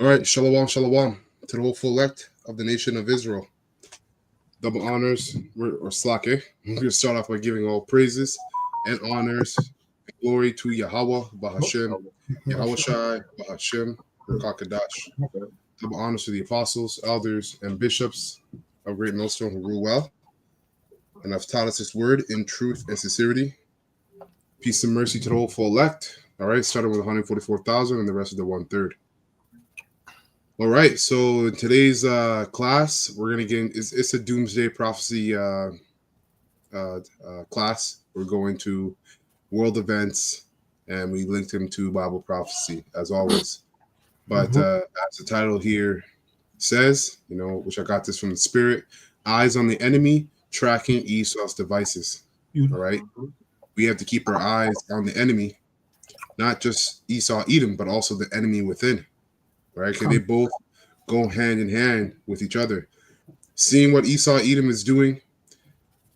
right, shalom, shalom to the hopeful elect of the nation of Israel. Double honors, or slake. We're going to start off by giving all praises and honors and glory to Yahweh, Bahashem, Yahweh Shai, Bahashem, Rakakadash. Double honors to the apostles, elders, and bishops of Great Millstone who rule well and have taught us His word in truth and sincerity. Peace and mercy to the hopeful elect. All right, starting with 144,000 and the rest of the 1/3. All right, so in today's class, we're going to get it's a doomsday prophecy class. We're going to world events, and we linked them to Bible prophecy as always. But as the title here says, which I got this from the Spirit, eyes on the enemy, tracking Esaus devices. All right, we have to keep our eyes on the enemy, not just Esau, Edom, but also the enemy within. Right? Because they both go hand in hand with each other. Seeing what Esau, Edom is doing,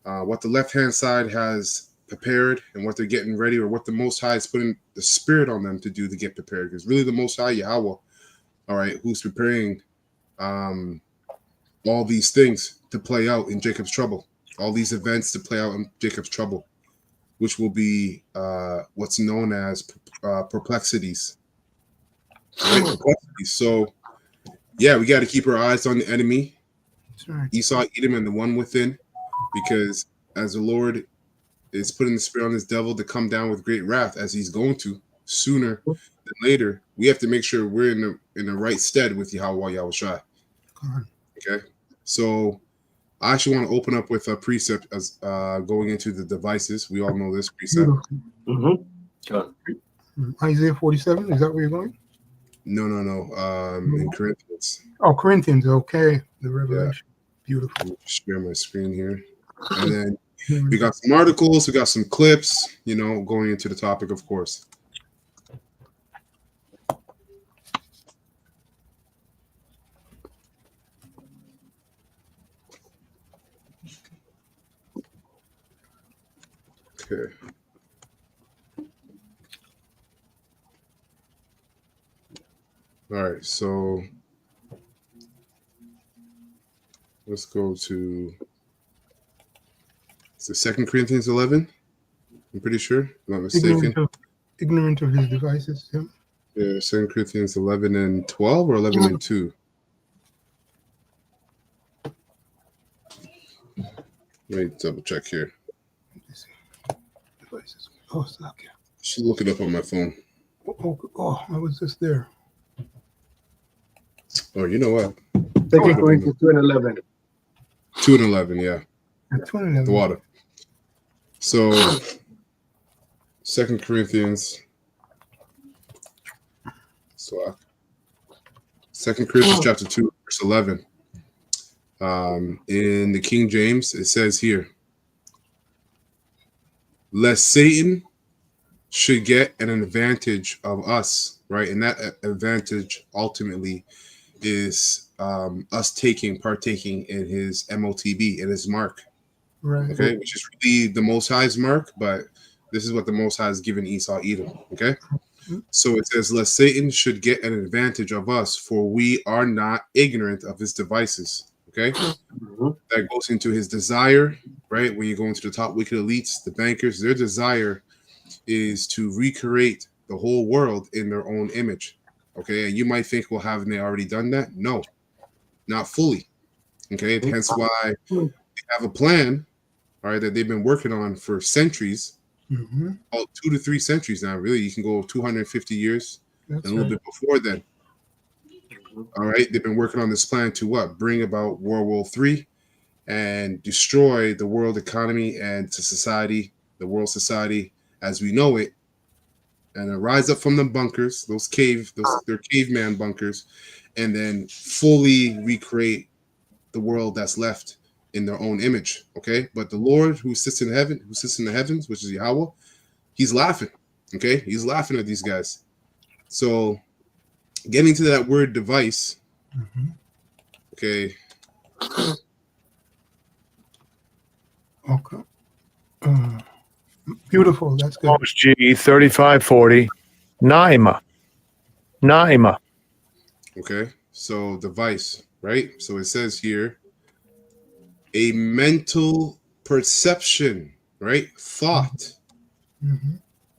what the left-hand side has prepared, and what they're getting ready, or what the Most High is putting the Spirit on them to do to get prepared. Because really the Most High, Yahweh, all right, who's preparing all these things to play out in Jacob's trouble, all these events to play out in Jacob's trouble, which will be what's known as perplexities. Right? Perplexities. So, yeah, we got to keep our eyes on the enemy, right. Esau, Edom, and the one within, because as the Lord is putting the Spirit on this devil to come down with great wrath, as he's going to sooner than later, we have to make sure we're in the right stead with Yahweh Shai. Okay, so I actually want to open up with a precept as going into the devices. We all know this precept. Isaiah 47. Is that where you're going? No. In Corinthians. Oh, Corinthians. Okay, the Revelation. Yeah. Beautiful. Share my screen here, and then we got some articles. We got some clips. Going into the topic, of course. Okay. All right, so let's go to the 2 Corinthians 11. I'm pretty sure, if I'm not mistaken. Ignorant of his devices. Yeah, 2 Corinthians 11 and 12 or 11 and 2. Let me double check here. Devices. Oh, stop. Yeah. Should look it up on my phone. Oh, I was just there. Oh, you know what? 2 Corinthians 2 and 11. 2 and 11, yeah. 2 and 11. The water. So, 2 Corinthians. So, 2 Corinthians chapter 2, verse 11. In the King James, it says here, lest Satan should get an advantage of us, right? And that advantage ultimately is us partaking in his MOTB, in his mark, right? Okay, which is really the Most High's mark, but this is what the Most High has given Esau, Edom. Okay, so it says, lest Satan should get an advantage of us, for we are not ignorant of his devices. Okay, that goes into his desire, right? When you go into the top wicked elites, the bankers, their desire is to recreate the whole world in their own image. Okay, and you might think, well, haven't they already done that? No, not fully. Okay, hence why they have a plan, all right, that they've been working on for centuries, 2 to 3 centuries now. Really, you can go 250 years and a little bit before then. All right, they've been working on this plan to what? Bring about World War III and destroy the world economy and to society, the world society as we know it, and rise up from the bunkers, they're caveman bunkers, and then fully recreate the world that's left in their own image. Okay, but the Lord who sits in the heavens, which is Yahweh, he's laughing. Okay, he's laughing at these guys. So, getting to that word device. Okay. Okay. Beautiful. That's good. G 3540. Naima. Okay, so device, right? So it says here a mental perception, right? Thought Mm-hmm.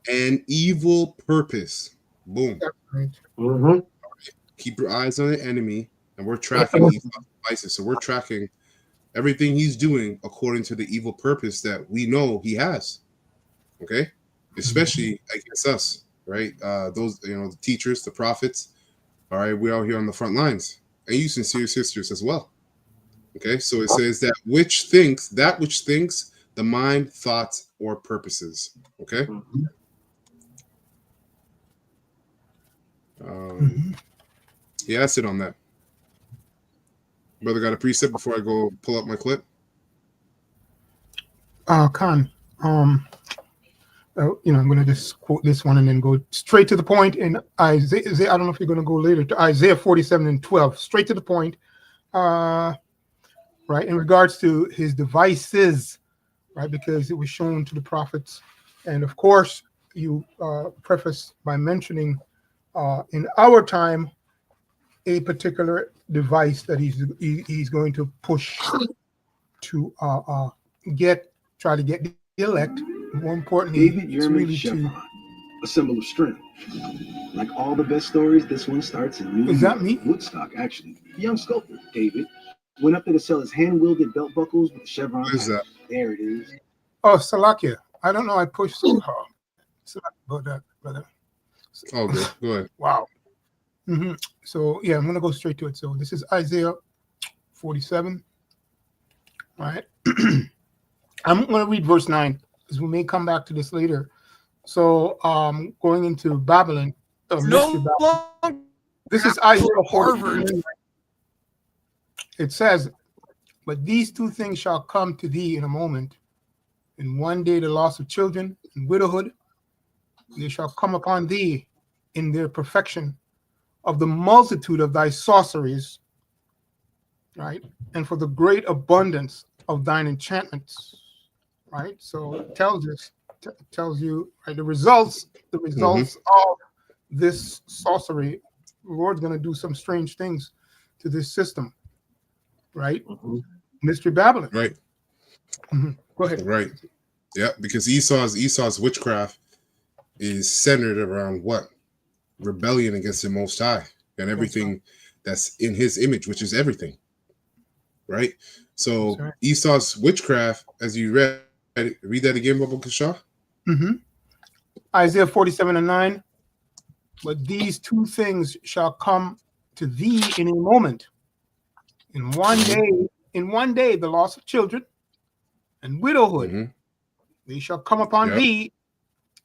and evil purpose. Boom. That's right. Mm-hmm. Keep your eyes on the enemy, and we're tracking Esaus Devices. So we're tracking everything he's doing according to the evil purpose that we know he has. Okay, especially against us, right? Those the teachers, the prophets. All right, we're out here on the front lines, and you sincere sisters as well. Okay, so it says that which thinks the mind, thoughts, or purposes. Okay. Mm-hmm. Um, Mm-hmm. yeah, that's it on that. Brother, got a precept before I go pull up my clip. Khan, I'm going to just quote this one and then go straight to the point. In Isaiah, I don't know if you're going to go later to Isaiah 47:12, straight to the point. Right, in regards to his devices, right, because it was shown to the prophets, and of course, you preface by mentioning in our time a particular device that he's going to push to try to get the elect. More importantly, David it's Yerman really to. Chevron, a symbol of strength. Like all the best stories, this one starts in New Is York, that me? Woodstock, actually. The young sculptor, David, went up there to sell his hand-wielded belt buckles with the chevron What is that? patch. There it is. Oh, Salakia. I don't know. I pushed so hard. Sorry about that, brother. Oh, good. Go ahead. Wow. So, yeah, I'm going to go straight to it. So, this is Isaiah 47. All right. I'm going to read verse 9 because we may come back to this later. So, going into Babylon. No longer This is Isaiah Harvard. 47. It says, but these two things shall come to thee in a moment. In one day, the loss of children and widowhood, they shall come upon thee in their perfection of the multitude of thy sorceries, right? And for the great abundance of thine enchantments, right? So it tells us, tells you, right, the results of this sorcery. The Lord's going to do some strange things to this system, right? Mm-hmm. Mystery Babylon. Right. Go ahead. Right. Yeah, because Esau's witchcraft is centered around what? Rebellion against the Most High and everything that's in his image, which is everything. Right? So right. Esau's witchcraft, as you read that again, Baba Kasha? Isaiah 47:9. But these two things shall come to thee in a moment. In one day, the loss of children and widowhood, they shall come upon thee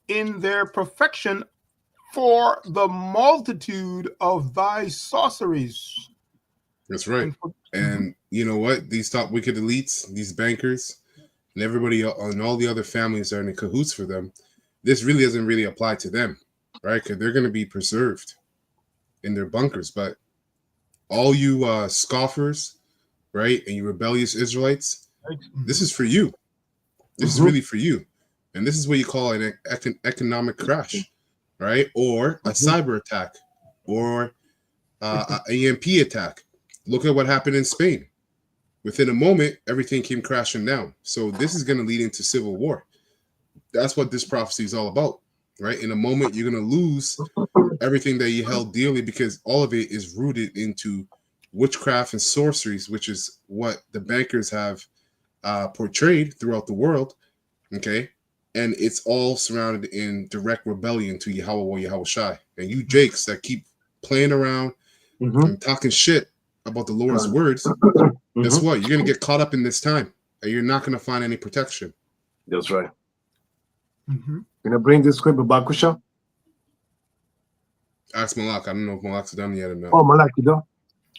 in their perfection for the multitude of thy sorceries. That's right. And you know what? These top wicked elites, these bankers, and everybody and all the other families that are in cahoots for them, this really doesn't really apply to them, right? Because they're going to be preserved in their bunkers. But all you scoffers, right, and you rebellious Israelites, this is for you. This is really for you. And this is what you call an economic crash, right? Or a cyber attack, or an EMP attack. Look at what happened in Spain. Within a moment, everything came crashing down. So this is going to lead into civil war. That's what this prophecy is all about, right? In a moment, you're going to lose everything that you held dearly because all of it is rooted into witchcraft and sorceries, which is what the bankers have portrayed throughout the world, okay? And it's all surrounded in direct rebellion to Yahweh or Yahweh Shai. And you jakes that keep playing around and talking shit about the Lord's words, guess what? You're going to get caught up in this time, and you're not going to find any protection. That's right. Can I bring this script about Kusha? Ask Malak. I don't know if Malak's done yet or not. Oh, Malak, you done?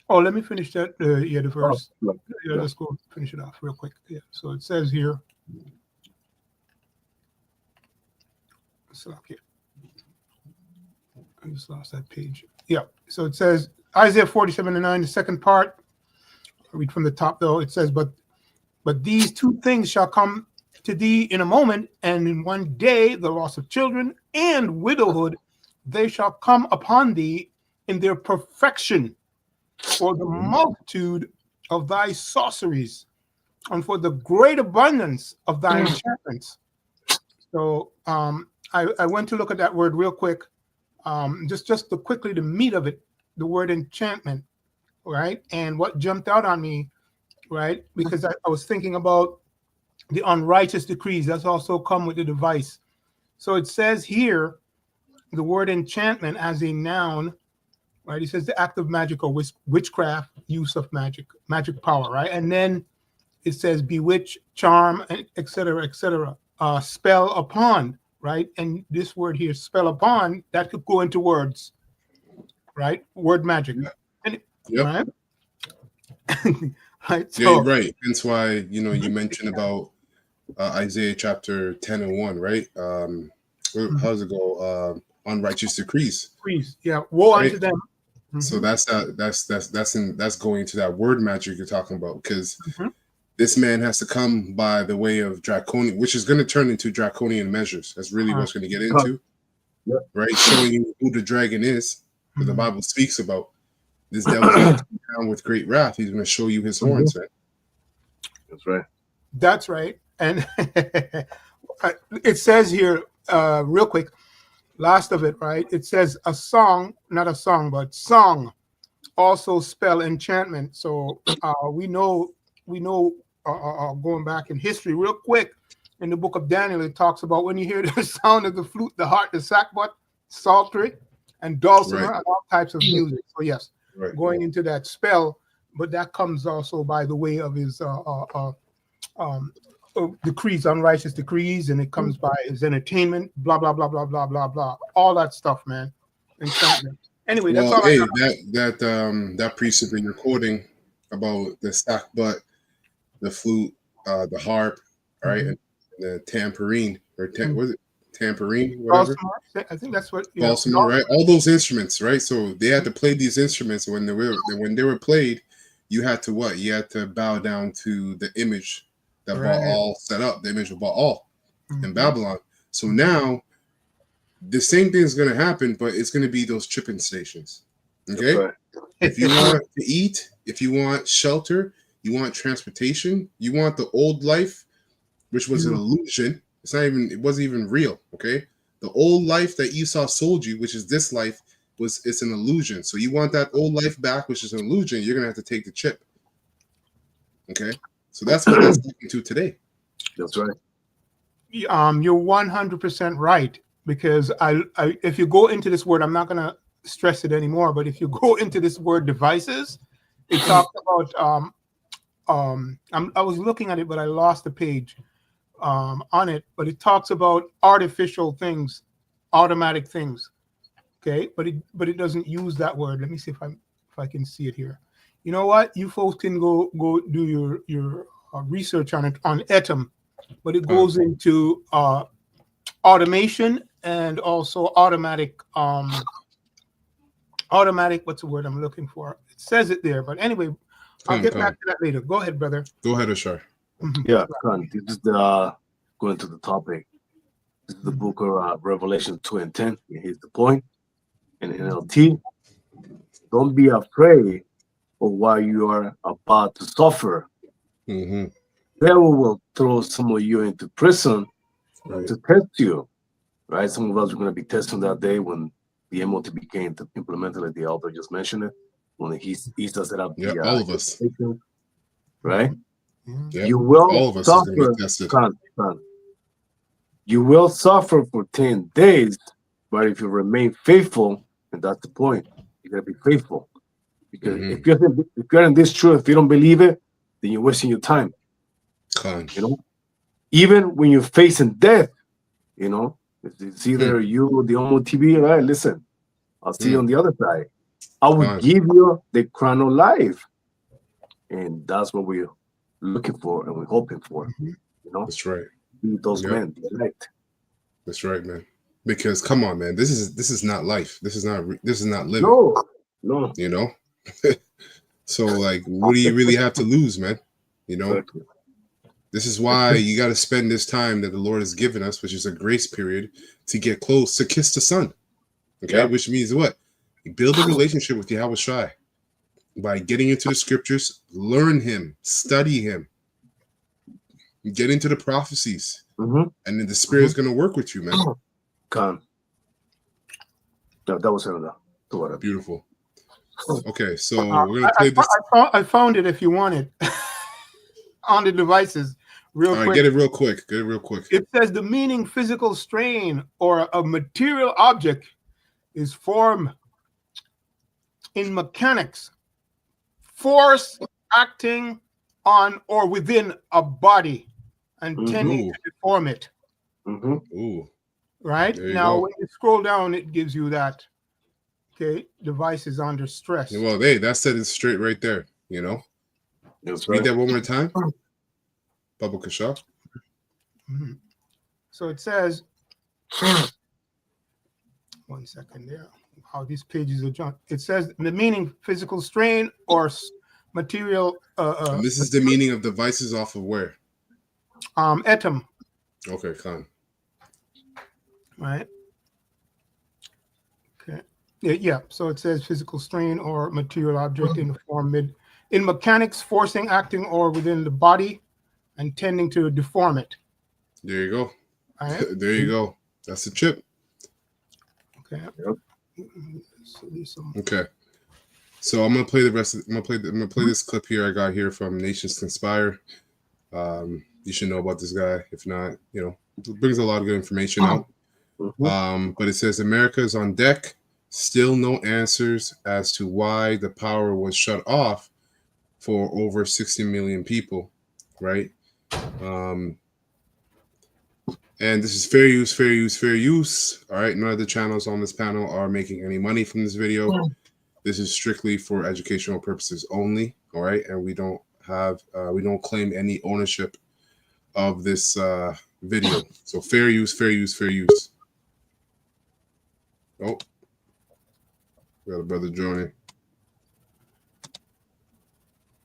Oh, let me finish that. The verse. Oh, Let's go finish it off real quick. Yeah. So it says here. I just lost that page. Yeah. So it says Isaiah 47:9, the second part. I'll read from the top though. It says, but these two things shall come to thee in a moment, and in one day the loss of children and widowhood, they shall come upon thee in their perfection for the multitude of thy sorceries, and for the great abundance of thy enchantments. So I went to look at that word real quick, just to quickly the meat of it, the word enchantment, right? And what jumped out on me, right? Because I was thinking about the unrighteous decrees. That's also come with the device. So it says here, the word enchantment as a noun, right? It says the act of magic or witchcraft, use of magic power, right? And then it says bewitch, charm, etc., etc. Spell upon, right? And this word here, spell upon, that could go into words, right? Word magic. And, Yep. right? Right. Yeah, So, you're right. That's why, you know, you mentioned about Isaiah chapter 10 and 1, right? How does it go? Unrighteous decrees. please, yeah, woe Right. unto them. So that's going into that word magic you're talking about, because Mhm. this man has to come by the way of draconian, which is going to turn into draconian measures. That's really what's going to get into, right? Showing you who the dragon is, that the Bible speaks about. This devil's going to come down with great wrath. He's going to show you his horns, man. That's right. That's right. And it says here, real quick, last of it, right? It says a song, not a song, but song also spell enchantment. So we know, going back in history real quick, in the book of Daniel, it talks about when you hear the sound of the flute, the harp, the sackbut, psaltery, and dulcimer, Right. and all types of music. So yes, Right. going into that spell, but that comes also by the way of his decrees, unrighteous decrees, and it comes by his entertainment, blah blah blah blah blah blah blah, all that stuff, man. Enchantment. Anyway, that's Well, all I hey, got. that precept that you're quoting about the sackbut, the flute, the harp, right, and the tambourine was it tambourine, whatever, Dulcimer, I think that's what. Yeah. dulcimer, right? All those instruments, right? So they had to play these instruments. When they were played, you had to what? You had to bow down to the image that Right. Baal set up, the image of Baal in Mhm. Babylon. So now the same thing is going to happen, but it's going to be those chipping stations. Okay. That's right. If you want to eat, if you want shelter, you want transportation, you want the old life, which was an illusion. It wasn't even real. Okay. The old life that Esau sold you, which is this life, it's an illusion. So you want that old life back, which is an illusion, you're going to have to take the chip. Okay. So that's what that's looking to today. That's right. You're 100% right, because I if you go into this word, I'm not gonna stress it anymore, but if you go into this word devices, it talks about I was looking at it, but I lost the page on it, but it talks about artificial things, automatic things. Okay, but it doesn't use that word. Let me see if I can see it here. You know what? You folks can go do your research on it on Etam, but it goes into automation and also automatic. What's the word I'm looking for? It says it there, but anyway, I'll get back to that later. Go ahead, brother. Go ahead, Ashar. Yeah, son, this is the going to the topic. This is the book of Revelation 2 and 10. Here's the point. In NLT, don't be afraid of what you are about to suffer. Mm-hmm. Devil will throw some of you into prison Right. to test you. Right? Some of us are going to be testing that day when the MOT became implemented, like the author just mentioned it, when he set up Yeah, the all of us. Right? Yeah, You will all of us is going to suffer, be tested. son. You will suffer for 10 days, but if you remain faithful, and that's the point, you got to be faithful. Because if you're in this truth, if you don't believe it, then you're wasting your time. You know, even when you're facing death, you know, it's either you or the OMO right? Listen, I'll see you on the other side. I will give you the crown of life. And that's what we're looking for and we're hoping for. You know, That's right. Be those men, the elect. That's right, man. Because come on, man, this is not life. This is not living. No. You know. So like, what do you really have to lose, man? You know. Exactly. This is why you got to spend this time that the Lord has given us, which is a grace period, to get close, to kiss the Son. Okay, which means what? You build a relationship with Yahweh Shai. by getting into the scriptures, learn him, study him, get into the prophecies, and then the Spirit is going to work with you, man. Con. That was enough. Beautiful. Okay, so we're gonna play this. I found it if you want it on the devices. Real quick. Get it real quick. Get it real quick. It says the meaning physical strain or a material object is form in mechanics, force acting on or within a body and tending to deform it. Ooh. Right now, when you scroll down, it gives you that. Okay, device is under stress. Well, that said it straight right there. You know. That's Read that one more time. Baba Kasha. So it says, 1 second there. How these pages are jumped. It says the meaning physical strain or material. And this is the meaning of devices off of where? Etam. Okay, Khan. Right. Okay. Yeah. So it says physical strain or material object in the form in mechanics, forcing, acting, or within the body, and tending to deform it. There you go. All right. There you go. That's the chip. Okay. Okay. So I'm gonna play the rest. I'm gonna play this clip here I got here from Nations Conspire. You should know about this guy. If not, it brings a lot of good information out. But it says America is on deck. Still no answers as to why the power was shut off for over 60 million people, right? And this is fair use, fair use, fair use. All right. None of the channels on this panel are making any money from this video. This is strictly for educational purposes only. All right. And we don't claim any ownership of this video. So fair use, fair use, fair use. Oh, we got a brother joining.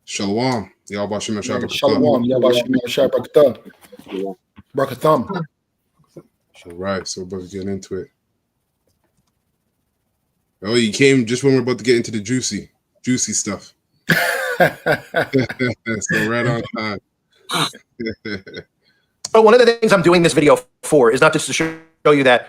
Shalom. Yahweh Shalom. Shalom. Yahweh Shalom. Brakatham. All right, so we're about to get into it. Oh, you came just when we're about to get into the juicy stuff. So right on time. But one of the things I'm doing this video for is not just to show you that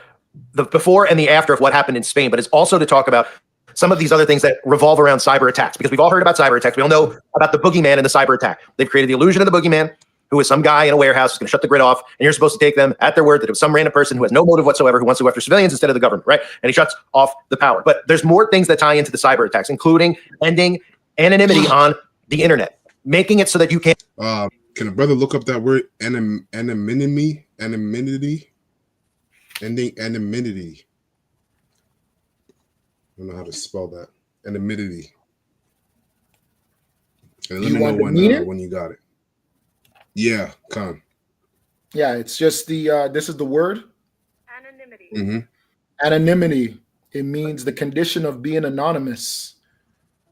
the before and the after of what happened in Spain, but it's also to talk about some of these other things that revolve around cyber attacks, because we've all heard about cyber attacks. We all know about the boogeyman and the cyber attack. They've created the illusion of the boogeyman, who is some guy in a warehouse who's going to shut the grid off, and you're supposed to take them at their word that it was some random person who has no motive whatsoever who wants to go after civilians instead of the government, right? And he shuts off the power. But there's more things that tie into the cyber attacks, including ending anonymity on the internet, making it so that you can't. Can a brother look up that word anonymity? Ending anonymity. I don't know how to spell that. Anonymity. And let me know when you got it. Yeah, Con. Yeah, it's just this is the word. Anonymity. Anonymity. It means the condition of being anonymous,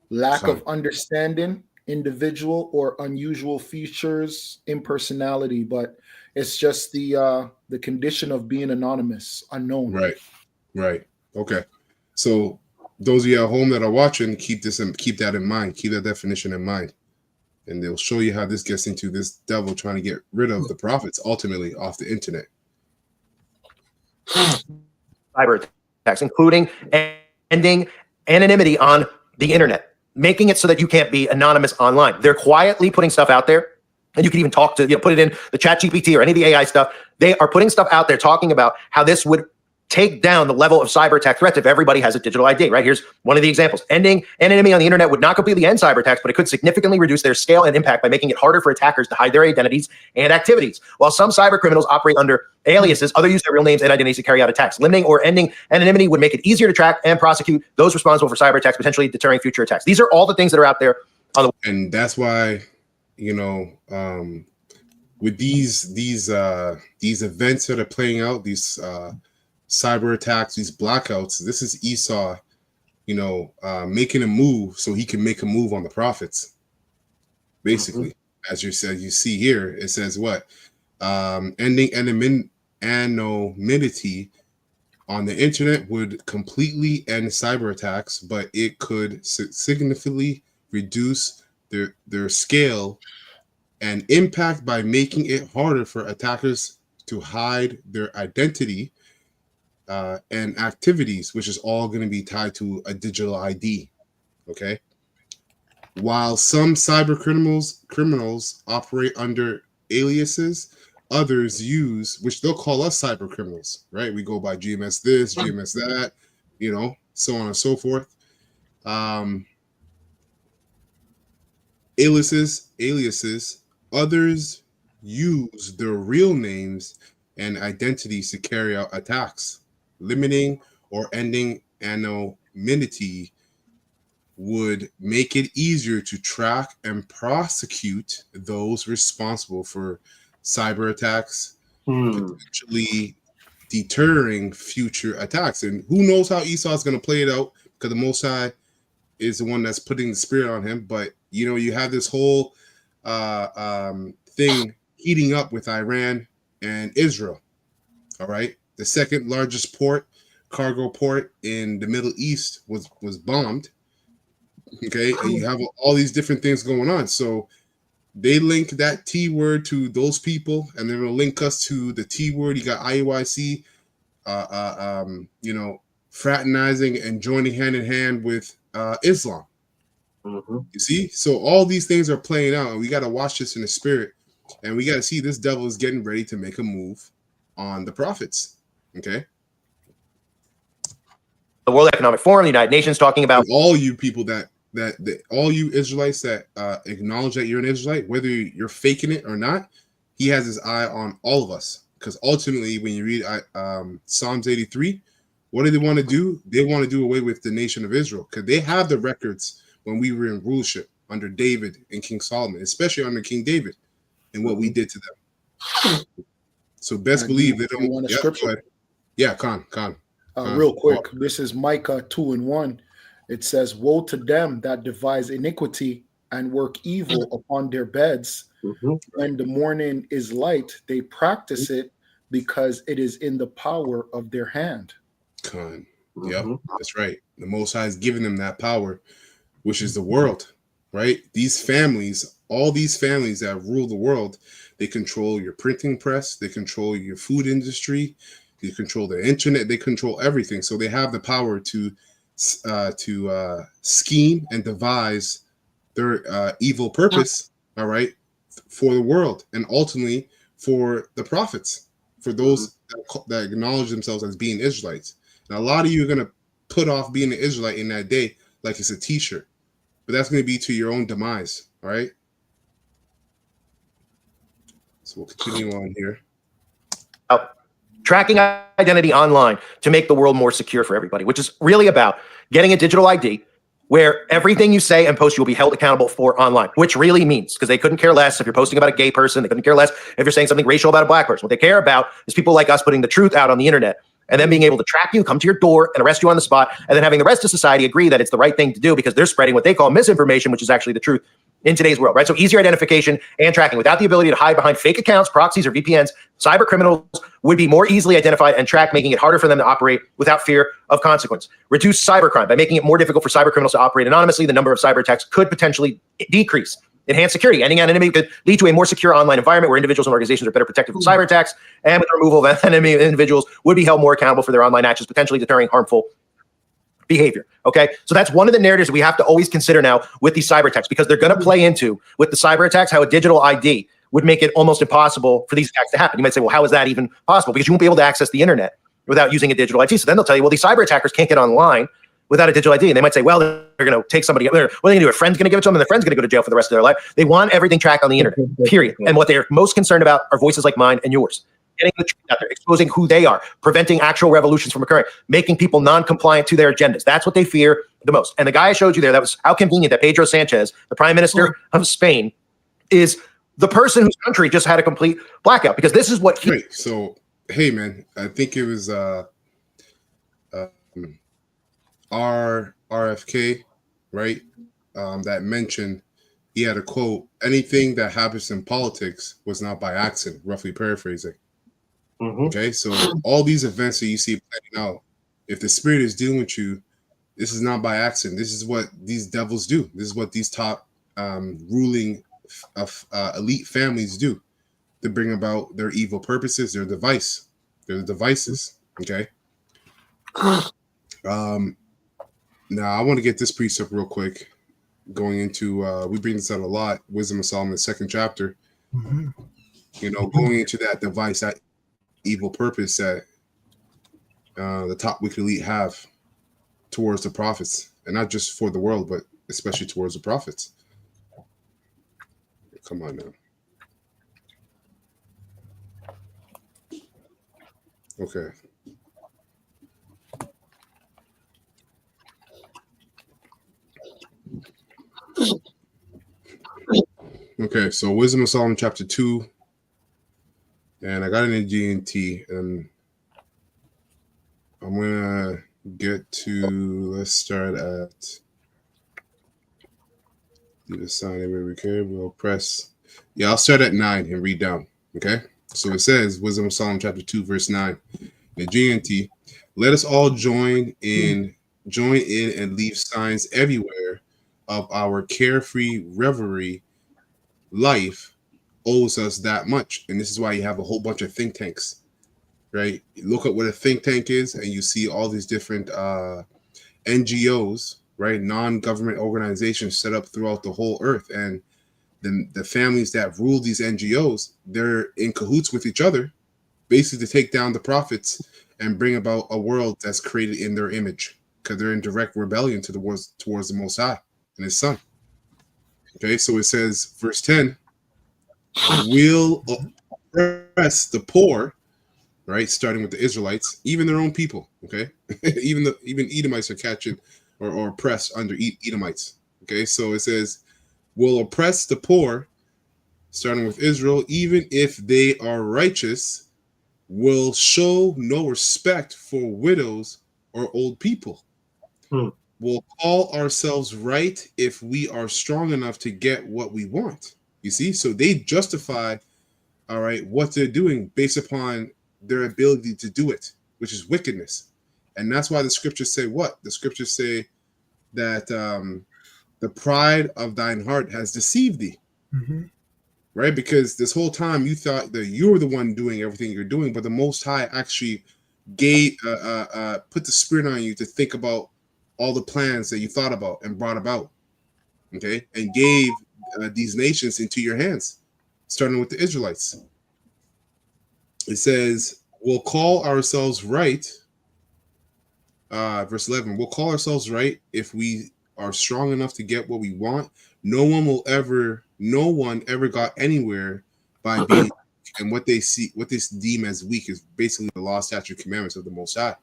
lack of understanding, individual or unusual features, impersonality, but it's just the condition of being anonymous, unknown. Right. Okay. So those of you at home that are watching, keep that in mind. Keep that definition in mind. And they'll show you how this gets into this devil trying to get rid of the prophets ultimately off the internet. Cyber attacks, including ending anonymity on the internet, making it so that you can't be anonymous online. They're quietly putting stuff out there, and you can even talk to, put it in the chat GPT or any of the AI stuff. They are putting stuff out there talking about how this would take down the level of cyber attack threats if everybody has a digital ID, right? Here's one of the examples. Ending anonymity on the internet would not completely end cyber attacks, but it could significantly reduce their scale and impact by making it harder for attackers to hide their identities and activities. While some cyber criminals operate under aliases, others use their real names and identities to carry out attacks. Limiting or ending anonymity would make it easier to track and prosecute those responsible for cyber attacks, potentially deterring future attacks. These are all the things that are out there. And that's why, with these events that are playing out, these cyber attacks, these blackouts, this is Esau, making a move so he can make a move on the prophets. Basically, as you said, you see here, it says what? Ending anonymity on the internet would completely end cyber attacks, but it could significantly reduce their scale and impact by making it harder for attackers to hide their identity and activities, which is all going to be tied to a digital ID. Okay. While some cyber criminals operate under aliases, others use, which they'll call us cyber criminals, right? We go by GMS this, GMS that, so on and so forth. Aliases, others use their real names and identities to carry out attacks. Limiting or ending anonymity would make it easier to track and prosecute those responsible for cyber attacks, potentially deterring future attacks. And who knows how Esau is going to play it out, because the Most High is the one that's putting the spirit on him. But you have this whole thing heating up with Iran and Israel. All right, the second largest cargo port in the Middle East was bombed. Okay, and you have all these different things going on. So they link that T word to those people, and they're gonna link us to the T word. You got IUIC, fraternizing and joining hand in hand with Islam. You see, so all these things are playing out, and we got to watch this in the spirit, and we got to see this devil is getting ready to make a move on the prophets. Okay. The World Economic Forum, the United Nations, talking about all you people that all you Israelites that acknowledge that you're an Israelite, whether you're faking it or not, he has his eye on all of us. Because ultimately, when you read Psalms 83, what do they want to do? They want to do away with the nation of Israel, because they have the records when we were in rulership under David and King Solomon, especially under King David, and what we did to them. So best believe they don't want a scripture. Yeah, Khan. Real quick, this is Micah 2:1. It says, "Woe to them that devise iniquity and work evil upon their beds. When the morning is light, they practice it because it is in the power of their hand." Khan. Yep, that's right. The Most High has given them that power, which is the world, right? These families, all these families that rule the world, they control your printing press, they control your food industry, they control the internet, they control everything. So they have the power to scheme and devise their evil purpose, all right, for the world, and ultimately for the prophets, for those that acknowledge themselves as being Israelites. And a lot of you are going to put off being an Israelite in that day like it's a t-shirt, but that's going to be to your own demise, all right? So we'll continue on here. Tracking identity online to make the world more secure for everybody, which is really about getting a digital ID where everything you say and post, you'll be held accountable for online, which really means, because they couldn't care less if you're posting about a gay person, they couldn't care less if you're saying something racial about a black person. What they care about is people like us putting the truth out on the internet and then being able to track you, come to your door and arrest you on the spot, and then having the rest of society agree that it's the right thing to do because they're spreading what they call misinformation, which is actually the truth in today's world, right? So easier identification and tracking. Without the ability to hide behind fake accounts, proxies, or VPNs, cyber criminals would be more easily identified and tracked, making it harder for them to operate without fear of consequence. Reduce cybercrime. By making it more difficult for cyber criminals to operate anonymously, the number of cyber attacks could potentially decrease. Enhance security. Ending anonymity could lead to a more secure online environment where individuals and organizations are better protected from cyber attacks, and with the removal of enemy individuals would be held more accountable for their online actions, potentially deterring harmful behavior. Okay, so that's one of the narratives that we have to always consider now with these cyber attacks, because they're going to play into, with the cyber attacks, how a digital ID would make it almost impossible for these attacks to happen. You might say, well, how is that even possible? Because you won't be able to access the internet without using a digital ID. So then they'll tell you, well, these cyber attackers can't get online without a digital ID. And they might say, well, they're going to take somebody, what are they going to do? A friend's going to give it to them, and their friend's going to go to jail for the rest of their life. They want everything tracked on the internet, period. And what they're most concerned about are voices like mine and yours. Getting the truth out there, exposing who they are, preventing actual revolutions from occurring, making people non-compliant to their agendas. That's what they fear the most. And the guy I showed you there, that was how convenient that Pedro Sanchez, the prime minister of Spain, is the person whose country just had a complete blackout, because this is what he... Right. So, hey, man, I think it was RFK, right, that mentioned, he had a quote, anything that happens in politics was not by accident, roughly paraphrasing. Okay, so all these events that you see playing out, if the spirit is dealing with you, This is not by accident. This is what these devils do. This is what these top ruling elite families do to bring about their evil purposes, their device. They're the devices. Okay. Now I want to get this precept real quick. Going into we bring this out a lot, Wisdom of Solomon, the 2nd chapter. Going into that device, that evil purpose that the top wicked elite have towards the prophets, and not just for the world, but especially towards the prophets. Come on now. Okay. Okay, so Wisdom of Solomon chapter 2, and I got it in GNT, and I'm gonna get to, let's start at, do the sign everywhere we can, we'll press, I'll start at 9 and read down, okay? So it says, Wisdom of Solomon chapter 2, verse 9, in GNT, let us all join in and leave signs everywhere of our carefree revelry life owes us that much. And this is why you have a whole bunch of think tanks, right? You look at what a think tank is, and you see all these different NGOs, right? Non-government organizations set up throughout the whole earth. And the families that rule these NGOs, they're in cahoots with each other, basically to take down the prophets and bring about a world that's created in their image, because they're in direct rebellion towards the Most High and His Son. Okay, so it says, verse 10, will oppress the poor, right? Starting with the Israelites, even their own people. Okay, even Edomites are catching or oppressed under Edomites. Okay, so it says, will oppress the poor, starting with Israel, even if they are righteous, will show no respect for widows or old people. We'll call ourselves right if we are strong enough to get what we want. You see, so they justify, all right, what they're doing based upon their ability to do it, which is wickedness. And that's why the scriptures say what? The scriptures say that the pride of thine heart has deceived thee. Right? Because this whole time you thought that you were the one doing everything you're doing, but the Most High actually gave put the spirit on you to think about all the plans that you thought about and brought about, okay, and gave these nations into your hands, starting with the Israelites. It says, we'll call ourselves right, verse 11, we'll call ourselves right if we are strong enough to get what we want. No one ever got anywhere by being, and what they deem as weak is basically the law, statute, commandments of the Most High,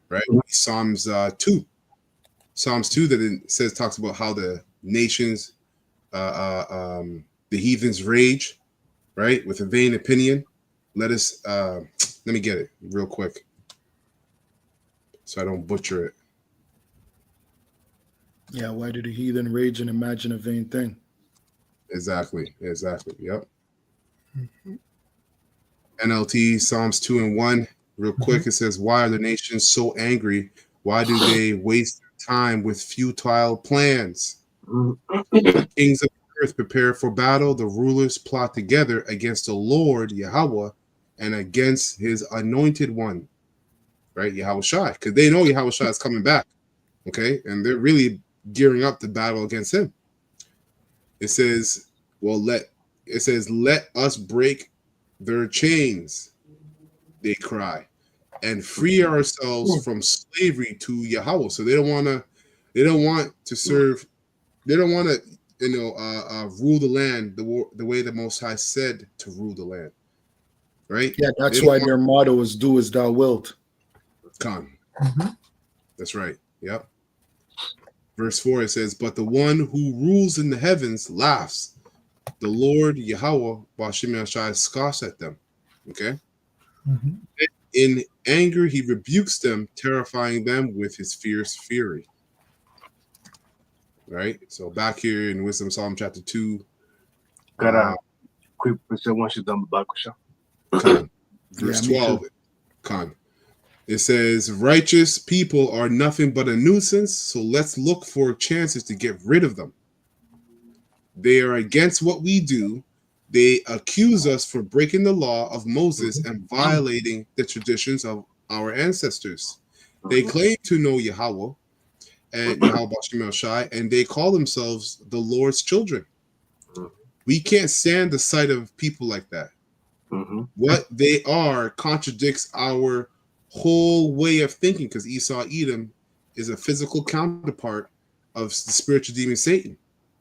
right? Psalms 2 that it says, talks about how the nations, the heathens rage, right, with a vain opinion. Let us let me get it real quick so I don't butcher it. Yeah, why did the heathen rage and imagine a vain thing? Exactly. Yep. NLT Psalms 2 and 1, real quick. It says, why are the nations so angry? Why do they waste time with futile plans? The kings of the earth prepare for battle. The rulers plot together against the Lord Yahweh and against His anointed one, right? Yahweh Shai, because they know Yahweh Shai is coming back, okay, and they're really gearing up to battle against Him. It says, let us break their chains, they cry, and free ourselves from slavery to Yahweh. So they don't want to serve, they don't want to rule the land the way the Most High said to rule the land, right? Yeah, that's why their motto is "Do as Thou wilt." Khan. That's right. Yep. Verse 4, it says, but the one who rules in the heavens laughs. The Lord Yahweh Bashim Yashai scoffs at them. Okay. In anger, He rebukes them, terrifying them with His fierce fury. Right. So back here in Wisdom Psalm chapter 2. Got a quick question once you're done with Bakusha. Khan. Verse 12. Khan. It says, righteous people are nothing but a nuisance, so let's look for chances to get rid of them. They are against what we do. They accuse us for breaking the law of Moses and violating the traditions of our ancestors. They claim to know Yahweh and Yahweh Bashim Shai, and they call themselves the Lord's children. We can't stand the sight of people like that. What they are contradicts our whole way of thinking, because Esau Edom is a physical counterpart of the spiritual demon Satan,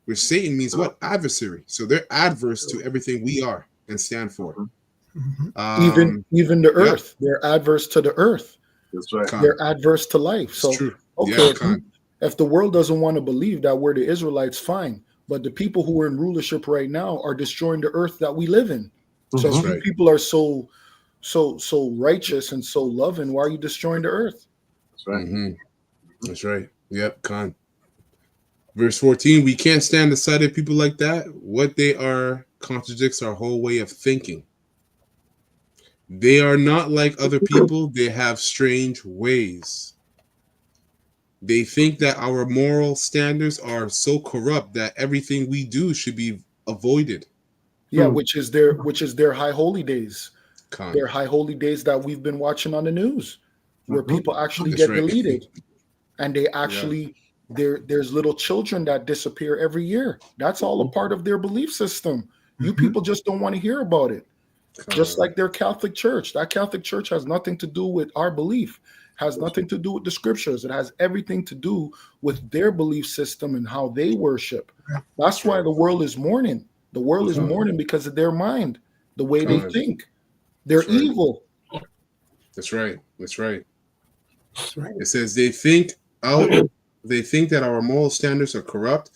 which Satan means what? Adversary. So they're adverse to everything we are and stand for. Even the earth, they're adverse to the earth. That's right. They're adverse to life. So true. okay, if the world doesn't want to believe that we're the Israelites, fine. But the people who are in rulership right now are destroying the earth that we live in. So if you people are so righteous and so loving, why are you destroying the earth? That's right. That's right. Yep, Khan. Verse 14, we can't stand the sight of people like that. What they are contradicts our whole way of thinking. They are not like other people. They have strange ways. They think that our moral standards are so corrupt that everything we do should be avoided. Yeah, which is their high holy days. Khan. Their high holy days that we've been watching on the news, where people actually get deleted, and they actually there's little children that disappear every year. That's all a part of their belief system. You people just don't want to hear about it. Just like their Catholic Church. That Catholic Church has nothing to do with our belief, has nothing to do with the scriptures. It has everything to do with their belief system and how they worship. That's why the world is mourning. The world is mourning because of their mind, the way they think. They're evil. That's right. That's right. It says they think that our moral standards are corrupt,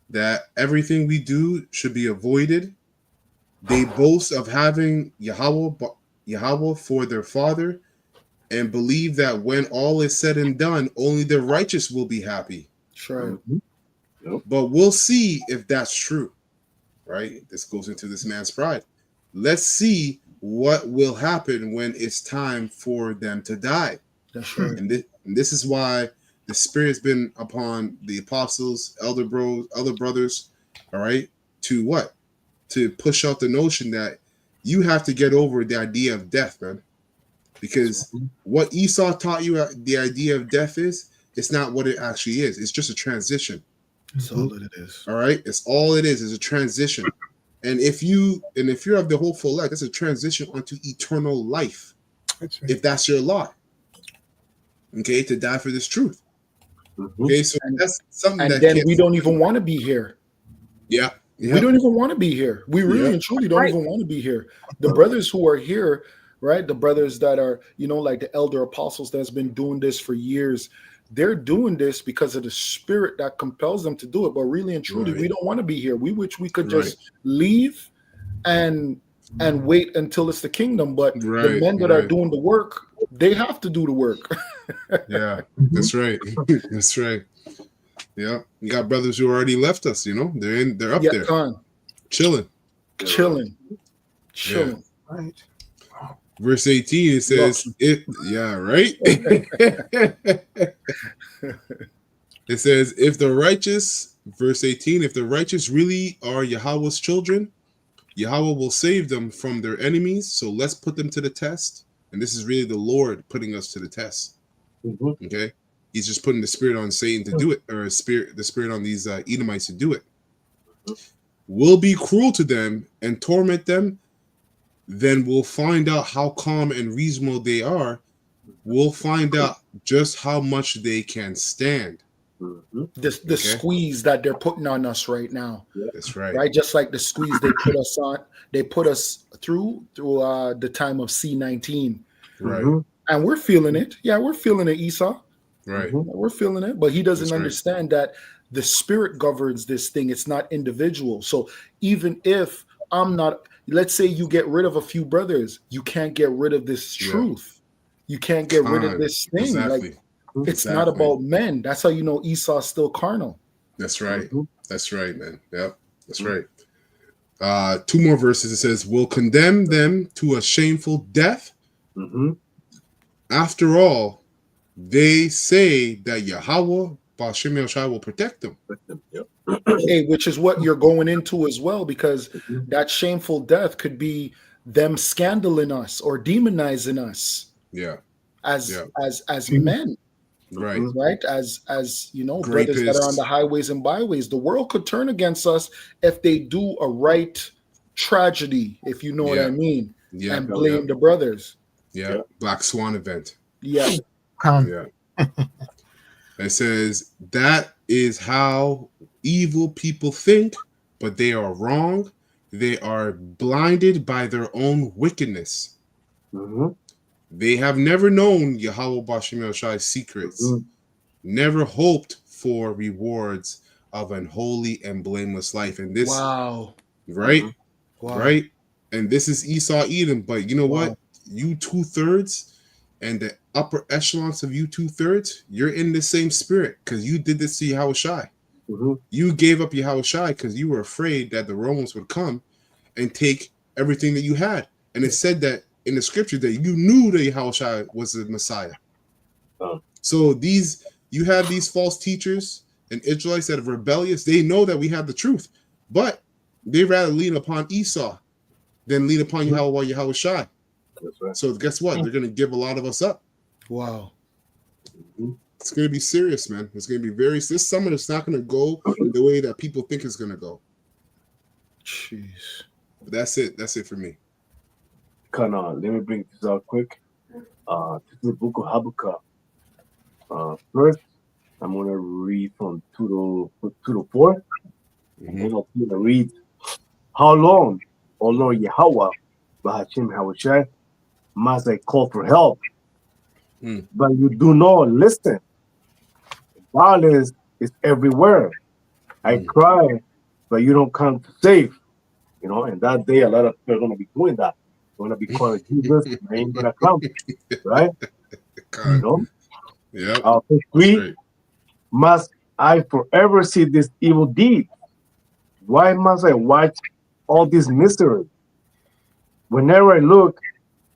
that everything we do should be avoided. They boast of having Yahweh for their father and believe that when all is said and done, only the righteous will be happy. Sure. But we'll see if that's true, right? This goes into this man's pride. Let's see what will happen when it's time for them to die. That's right. And this is why the Spirit's been upon the apostles, elder brothers, all right, to what? To push out the notion that you have to get over the idea of death, man. Because what Esau taught you the idea of death is, it's not what it actually is. It's just a transition. That's all it is. All right? It's all it is a transition. And if you have the whole full life, that's a transition onto eternal life. That's right. If that's your lot. Okay, to die for this truth. Okay, so that's something and that then we don't even want to be here. Yeah. We don't even want to be here. We really and truly don't even want to be here. The brothers who are here, right? The brothers that are, like the elder apostles that's been doing this for years, they're doing this because of the Spirit that compels them to do it. But really and truly, we don't want to be here. We wish we could just leave and wait until it's the kingdom. But the men that are doing the work, they have to do the work. Yeah, that's right. That's right. Yeah, you got brothers who already left us. They're up there, chilling. Right. Verse 18, it says, It says, if the righteous, verse 18, if the righteous really are Yahweh's children, Yahweh will save them from their enemies. So let's put them to the test. And this is really the Lord putting us to the test. Okay. He's just putting the Spirit on Satan to do it, or the Spirit on these Edomites to do it. We'll be cruel to them and torment them. Then we'll find out how calm and reasonable they are. We'll find out just how much they can stand. The squeeze that they're putting on us right now. That's right. Right, just like the squeeze they put us on, they put us through the time of C-19. Right. And we're feeling it. Yeah, we're feeling it, Esau. Right. We're feeling it. But he doesn't understand that the Spirit governs this thing. It's not individual. So even if I'm not, let's say you get rid of a few brothers, you can't get rid of this truth. You can't get rid of this thing. Exactly. Like it's not about men. That's how you know Esau's still carnal. That's right. That's right, man. Yep. That's right. 2 more verses. It says, we'll condemn them to a shameful death. After all, they say that Yahweh Bashim Yahushua will protect them. Yep. Hey, which is what you're going into as well, because that shameful death could be them scandaling us or demonizing us Yeah, as Yeah. as men, right. right? As you know, Grapists. brothers that are on the highways and byways. The world could turn against us if they do a right tragedy, if you know what I Yeah. mean, Yeah, and blame the brothers. yeah. Black Swan event. Yeah. Yeah. It says that is how evil people think, but they are wrong. They are blinded by their own wickedness. Mhm. They have never known Yahweh Bashim Yahshua's secrets, Mhm. never hoped for rewards of an holy and blameless life. And this, Wow. right? Mhm. Wow. Right? And this is Esau Edom. But you know Wow. what? You 2/3 and the upper echelons of you 2/3, you're in the same spirit because you did this to Yahushai. Mhm. You gave up Yahushai because you were afraid that the Romans would come and take everything that you had. And it said that in the scripture that you knew that Yahushua was the Messiah. Oh. So you have these false teachers and Israelites that are rebellious. They know that we have the truth, but they rather lean upon Esau than lean upon Yahushua. That's right. So guess what? They're going to give a lot of us up. Wow. Mhm. It's going to be serious, man. It's going to be very. This summer, it's not going to go the way that people think it's going to go. Jeez. But that's it. That's it for me. Let me bring this out quick. This is the book of Habakkuk. First, I'm going to read from 2 to 4. And then I'm going to read, how long, O Lord Yahweh, Bahashim Hawashai, must I call for help? But you do not listen. Violence is everywhere. I cry, but you don't come to save. You know, and that day, a lot of people are going to be doing that. They're going to be calling Jesus, and I ain't going to come. Right? You know? Yep. Verse 3, Right. must I forever see this evil deed? Why must I watch all this misery? Whenever I look,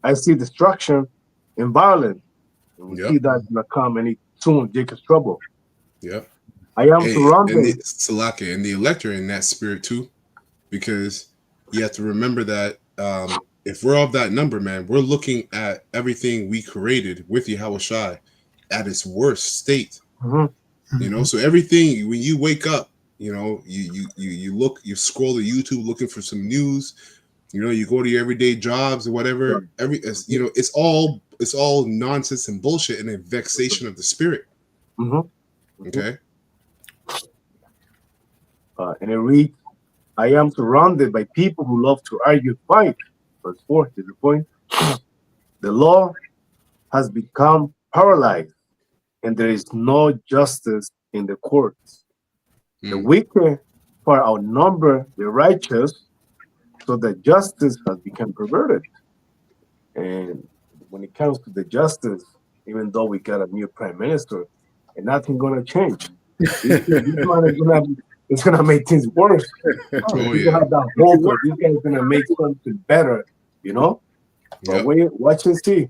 I see destruction and violence. And we see that's going to come any soon, Jacob's trouble. Yep. I am And surrounded. Salaka and the elect are in that spirit too, because you have to remember that if we're of that number, man, we're looking at everything we created with Yahushai at its worst state. Mhm. You know, so everything when you wake up, you know, you look, you scroll to YouTube looking for some news. You know, you go to your everyday jobs or whatever. It's all nonsense and bullshit and a vexation of the spirit. Mhm. Okay. And it reads, I am surrounded by people who love to argue, fight. Verse 4 is the point. The law has become paralyzed, and there is no justice in the courts. The wicked far outnumber the righteous, so that justice has become perverted. And when it comes to the justice, even though we got a new prime minister, and nothing gonna change. This man is it's gonna make things worse. People have that hope that this guy is gonna make something better, you know. But wait, watch and see.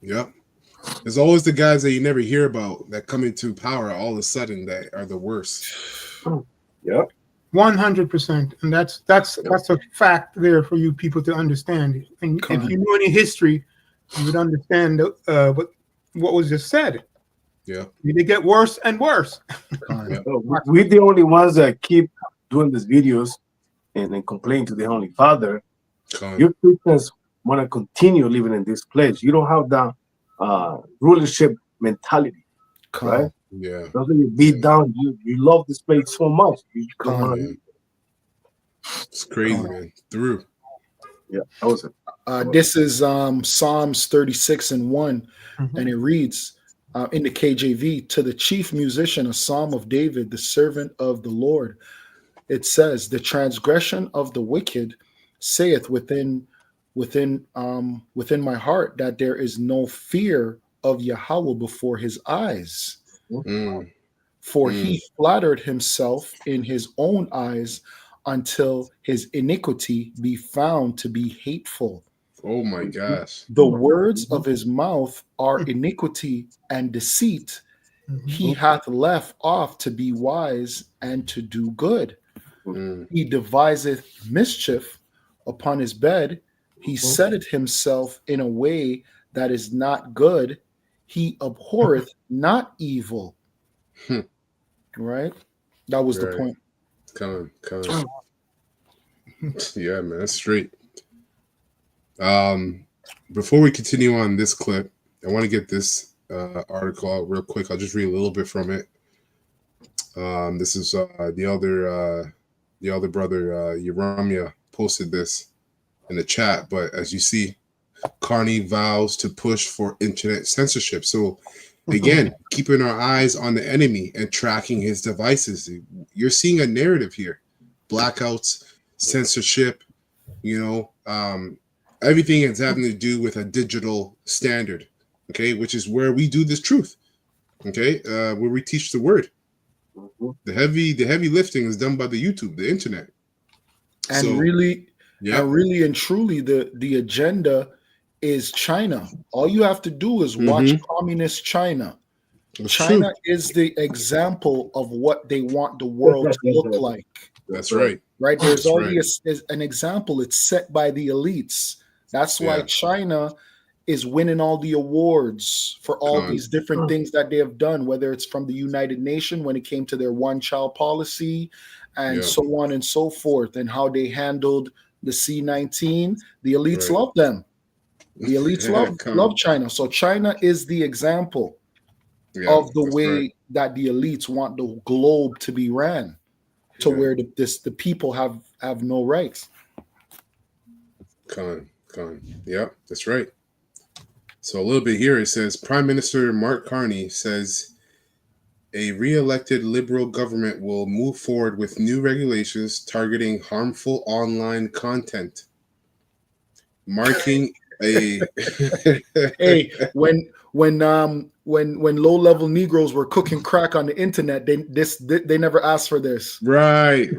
Yep. There's always the guys that you never hear about that come into power all of a sudden that are the worst. Yep. 100%, and that's a fact there for you people to understand. And if you knew any history, you would understand what was just said. Yeah, they get worse and worse. We're the only ones that keep doing these videos and complain to the Holy Father. Your Christians want to continue living in this place. You don't have that rulership mentality, right? Yeah. Doesn't you beat down? You love this place so much. You don't want to leave. It's crazy, man. Through. Yeah, that was it. This is Psalms 36:1, and it reads in the KJV, to the chief musician, a psalm of David, the servant of the Lord. It says, the transgression of the wicked saith within my heart that there is no fear of Yahweh before his eyes. For he flattered himself in his own eyes until his iniquity be found to be hateful. Oh my gosh. The words of his mouth are iniquity and deceit. He hath left off to be wise and to do good. Mm, He deviseth mischief upon his bed. He setteth himself in a way that is not good. He abhorreth not evil. Hmm. Right? That was the Right. point. Come on. Yeah, man, that's straight. Before we continue on this clip, I want to get this article out real quick. I'll just read a little bit from it. This is the other brother, Yeremia, posted this in the chat. But as you see, Carney vows to push for internet censorship. So again, keeping our eyes on the enemy and tracking his devices. You're seeing a narrative here: blackouts, censorship. Everything is having to do with a digital standard. Okay, which is where we do this truth. Okay, where we teach the word. The heavy lifting is done by the YouTube, the internet. And So, really, yeah, and really and truly, the agenda is China. All you have to do is watch communist China. that's China true. is the example of what they want the world to look like. That's right. Right? There's That's already right. an example. It's set by the elites. That's why Yeah. China is winning all the awards for all Con. these different things that they have done, whether it's from the United Nations when it came to their one-child policy and Yeah. so on and so forth, and how they handled the C-19. The elites Right. love them. The elites Con. love China. So China is the example Yeah, of the that's way right. that the elites want the globe to be ran, to Yeah. where the people have no rights. Con. Yep, that's right. So a little bit here it says Prime Minister Mark Carney says a re-elected liberal government will move forward with new regulations targeting harmful online content, marking a Hey, when low-level Negroes were cooking crack on the internet, they never asked for this. right.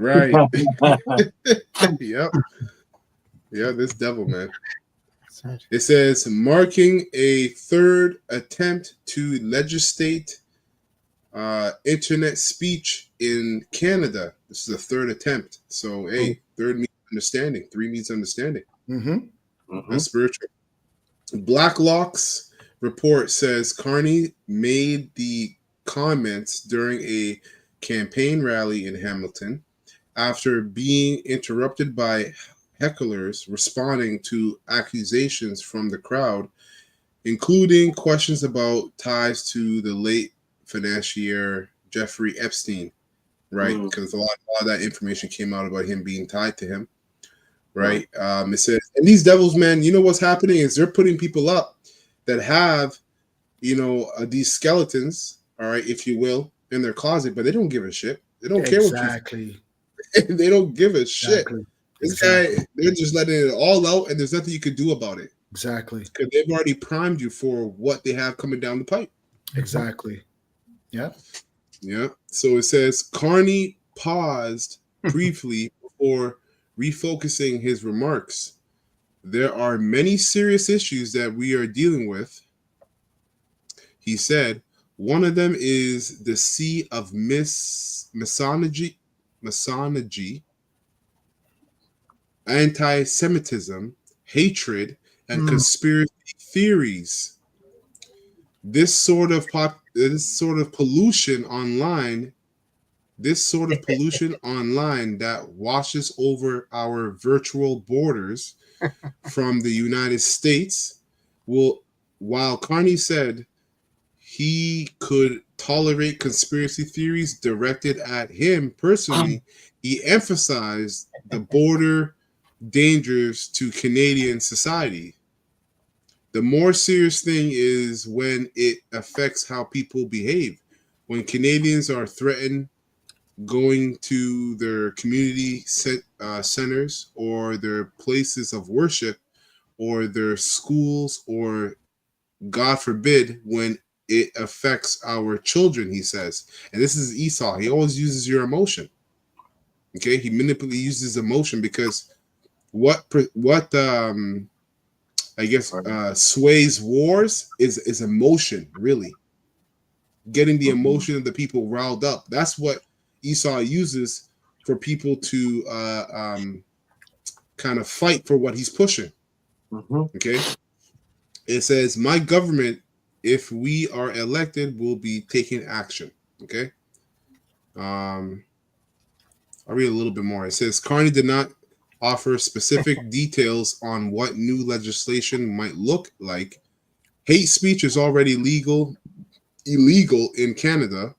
Yep. Yeah, this devil, man. It says marking a third attempt to legislate internet speech in Canada. This is a third attempt. So, hey, third means understanding. Three means understanding. That's spiritual. Blacklock's report says Carney made the comments during a campaign rally in Hamilton after being interrupted by hecklers responding to accusations from the crowd, including questions about ties to the late financier Jeffrey Epstein, right? Because a lot of that information came out about him being tied to him, right? It says, and these devils, man, you know what's happening is they're putting people up that have, these skeletons, all right, if you will, in their closet, but they don't give a shit. They don't care what you think. They don't give a shit. This guy, they're just letting it all out, and there's nothing you could do about it. Exactly. Because they've already primed you for what they have coming down the pipe. Exactly. Yeah. So it says Carney paused briefly before refocusing his remarks. There are many serious issues that we are dealing with. He said, one of them is the sea of misogyny, anti-Semitism, hatred, and conspiracy theories. This sort of pollution online that washes over our virtual borders from the United States while Carney said he could tolerate conspiracy theories directed at him personally, he emphasized the border dangers to Canadian society. The more serious thing is when it affects how people behave. When Canadians are threatened going to their community centers or their places of worship or their schools, or God forbid, when it affects our children, he says. And this is Esau. He always uses your emotion. Okay, he uses emotion because what I guess sways wars is emotion, really. Getting the emotion of the people riled up. That's what Esau uses for people to kind of fight for what he's pushing. Okay. It says, my government, if we are elected, will be taking action. Okay. I'll read a little bit more. It says, Carney did not offer specific details on what new legislation might look like. Hate speech is already illegal in Canada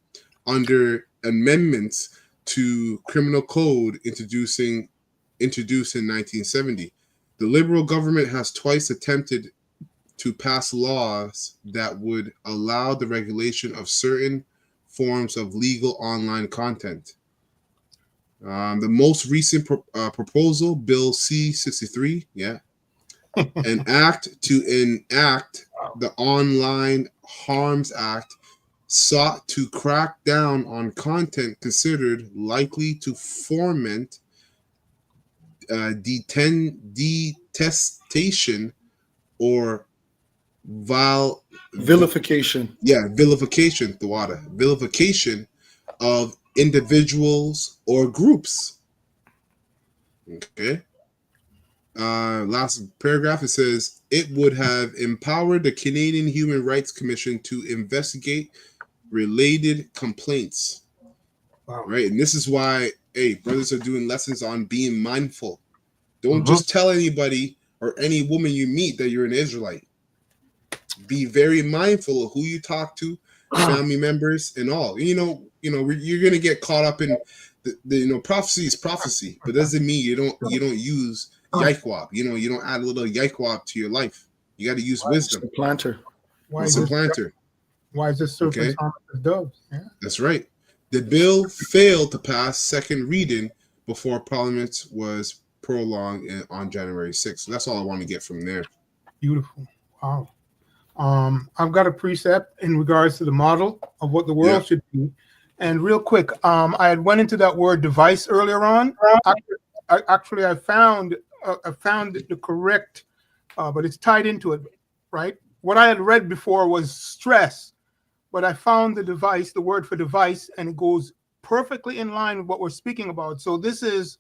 under amendments to criminal code introduced in 1970. The Liberal government has twice attempted to pass laws that would allow the regulation of certain forms of legal online content. The most recent proposal, Bill C-63, an act to enact the Online Harms Act, sought to crack down on content considered likely to foment detestation or vilification. Vilification of individuals or groups. Okay. Last paragraph, it says it would have empowered the Canadian Human Rights Commission to investigate related complaints. Wow. Right. And this is why, hey, brothers are doing lessons on being mindful. Don't just tell anybody or any woman you meet that you're an Israelite. Be very mindful of who you talk to, family members, and all. You're gonna get caught up in the prophecy is prophecy, but doesn't mean you don't use yikwab. You don't add a little yikwab to your life. You got to use wisdom. Supplanter. Why is this serpent harmless as doves? Yeah. That's right. The bill failed to pass second reading before Parliament was prolonged on January 6th. So that's all I want to get from there. Beautiful. Wow. I've got a precept in regards to the model of what the world should be. And real quick, I had went into that word device earlier on. I found the correct, but it's tied into it, right? What I had read before was stress, but I found the word for device, and it goes perfectly in line with what we're speaking about. So this is,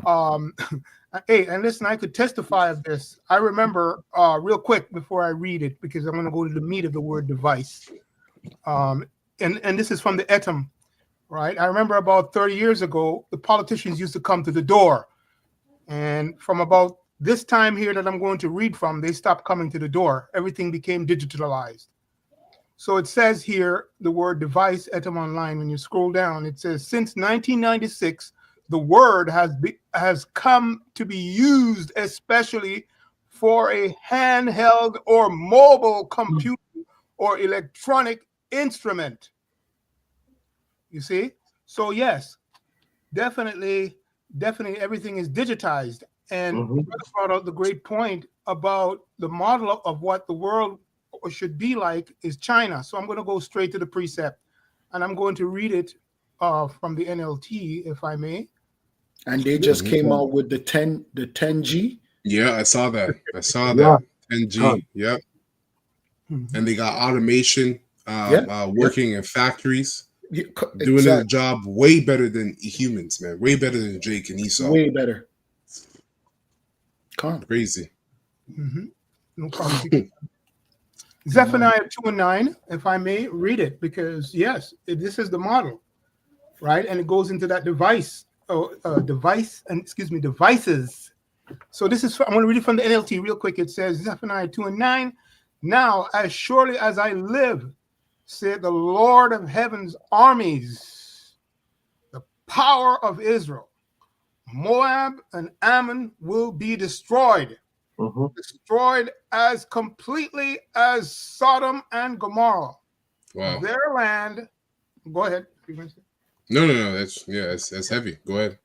hey, and listen, I could testify of this. I remember real quick before I read it, because I'm going to go to the meat of the word device. And this is from the Etam, right? I remember about 30 years ago, the politicians used to come to the door. And from about this time here that I'm going to read from, they stopped coming to the door. Everything became digitalized. So it says here, the word device, Etam Online, when you scroll down, it says, since 1996, the word has come to be used especially for a handheld or mobile computer or electronic instrument. You see? So yes, definitely everything is digitized. And brought out the great point about the model of what the world should be like is China. So I'm going to go straight to the precept, and I'm going to read it from the NLT, if I may. And they just came out with the 10G. Yeah, I saw that. 10G. Yep. And they got automation working in factories. Doing a job way better than humans, man. Way better than Jake and Esau. Way better. Crazy. No problem. Zephaniah 2:9, if I may read it, because yes, this is the model, right? And it goes into that devices. So this is, I'm going to read it from the NLT real quick. It says, Zephaniah 2:9, now as surely as I live, said the Lord of heaven's armies, the power of Israel, Moab and Ammon will be destroyed. Destroyed as completely as Sodom and Gomorrah. Wow. Their land, go ahead. No. That's heavy. Go ahead.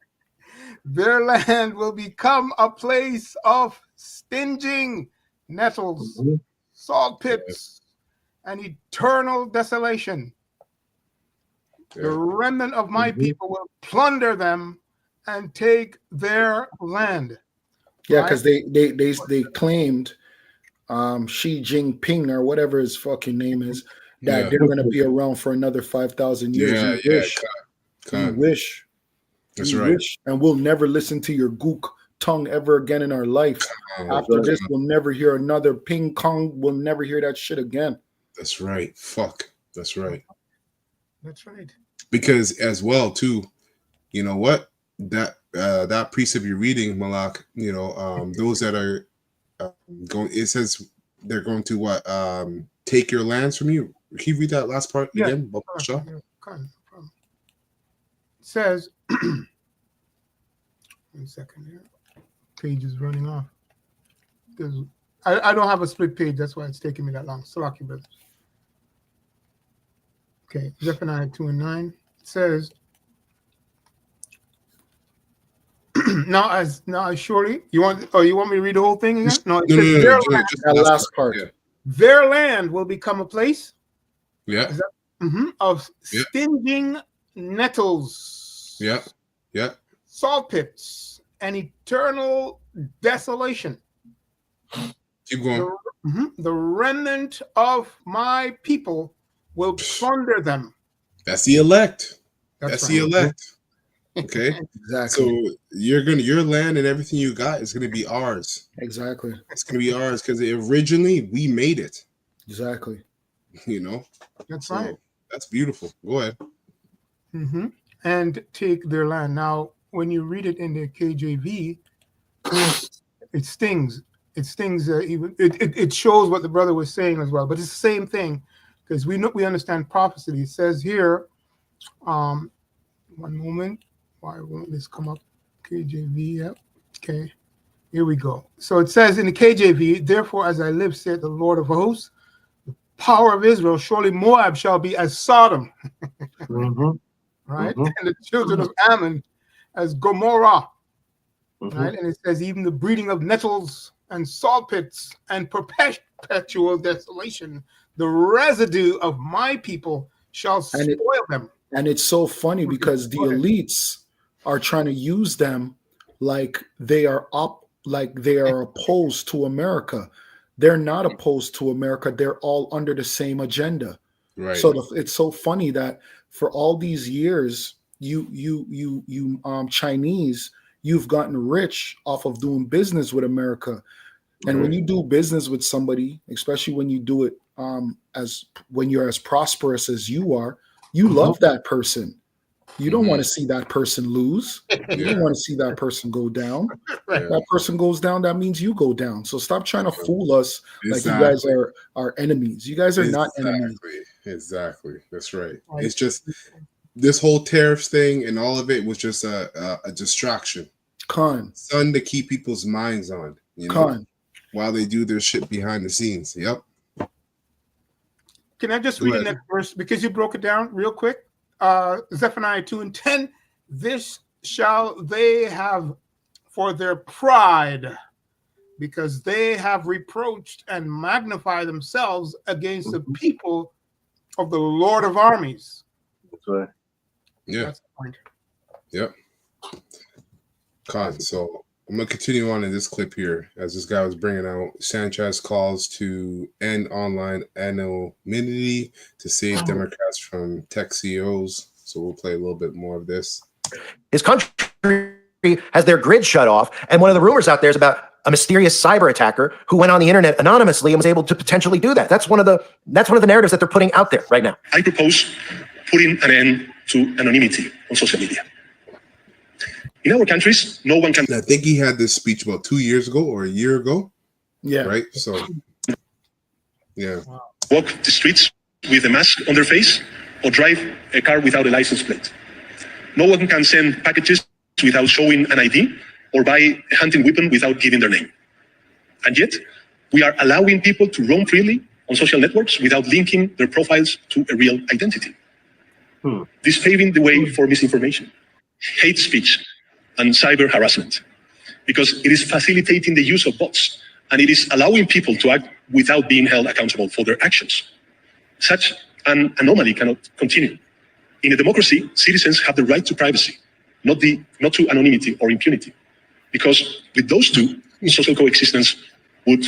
Their land will become a place of stinging nettles, salt pits, and eternal desolation. The remnant of my people will plunder them and take their land. Yeah, because they claimed Xi Jinping or whatever his fucking name is, that Yeah. they're going to be around for another 5,000 years. Yeah, You yeah, wish. You Con. wish. That's You right. wish. And we'll never listen to your gook tongue ever again in our life. After this, we'll never hear another ping pong. We'll never hear that shit again. That's right. Fuck. That's right. That's right. Because as well too, you know what, that precept you're reading, Malak, you know, those that are going, it says they're going to what, take your lands from you. Can you read that last part again? It says, 1 second here. Page is running off. I don't have a split page, that's why it's taking me that long. Salaki brothers. Okay, Zephaniah 2 and 9. It says, now surely you want me to read the whole thing again? No, it says their land, just that last part. Yeah. their land will become a place Yeah. of stinging nettles. Yeah. Yeah. Salt pits and eternal desolation. Keep going. The remnant of my people will plunder them. That's the elect. That's right. the elect. Okay. Exactly. So your land and everything you got is gonna be ours. Exactly. It's gonna be ours because originally we made it. Exactly. You know. That's So right. that's beautiful. Go ahead. And take their land. Now, when you read it in the KJV, it stings. It stings. Even it shows what the brother was saying as well. But it's the same thing because we understand prophecy. It says here, one moment. Why won't this come up? KJV. Yep. Okay. Here we go. So it says in the KJV, therefore, as I live, saith the Lord of hosts, the power of Israel, surely Moab shall be as Sodom. Right? And the children of Ammon as Gomorrah. Right? And it says, even the breeding of nettles and salt pits and perpetual desolation, the residue of my people shall spoil them. And it's so funny because the elites are trying to use them like they are opposed to America. They're not opposed to America. They're all under the same agenda. Right. So it's so funny that for all these years, you Chinese, you've gotten rich off of doing business with America. And when you do business with somebody, especially when you do it as when you're as prosperous as you are, you love that person. You don't want to see that person lose. You don't want to see that person go down. That person goes down, that means you go down. So stop trying to fool us like you guys are enemies. You guys are not enemies. Exactly. That's right. It's just this whole tariffs thing and all of it was just a distraction. Something to keep people's minds on, you know, while they do their shit behind the scenes. Yep. Can I just read the next verse because you broke it down real quick? Zephaniah 2 and 10. This shall they have for their pride, because they have reproached and magnified themselves against the people of the Lord of armies. That's right. Yeah. That's the point. Yep. So I'm gonna continue on in this clip here as this guy was bringing out Sanchez calls to end online anonymity to save Democrats from tech CEOs. So we'll play a little bit more of this. His country has their grid shut off, and one of the rumors out there is about a mysterious cyber attacker who went on the internet anonymously and was able to potentially do that. That's one of the narratives that they're putting out there right now. I propose putting an end to anonymity on social media. In our countries, no one can. I think he had this speech about 2 years ago or a year ago. Yeah. Right. So. Yeah. Walk the streets with a mask on their face or drive a car without a license plate. No one can send packages without showing an ID or buy a hunting weapon without giving their name. And yet, we are allowing people to roam freely on social networks without linking their profiles to a real identity. This paving the way for misinformation, hate speech, and cyber harassment, because it is facilitating the use of bots and it is allowing people to act without being held accountable for their actions. Such an anomaly cannot continue. In a democracy, citizens have the right to privacy, not to anonymity or impunity, because with those two, social coexistence would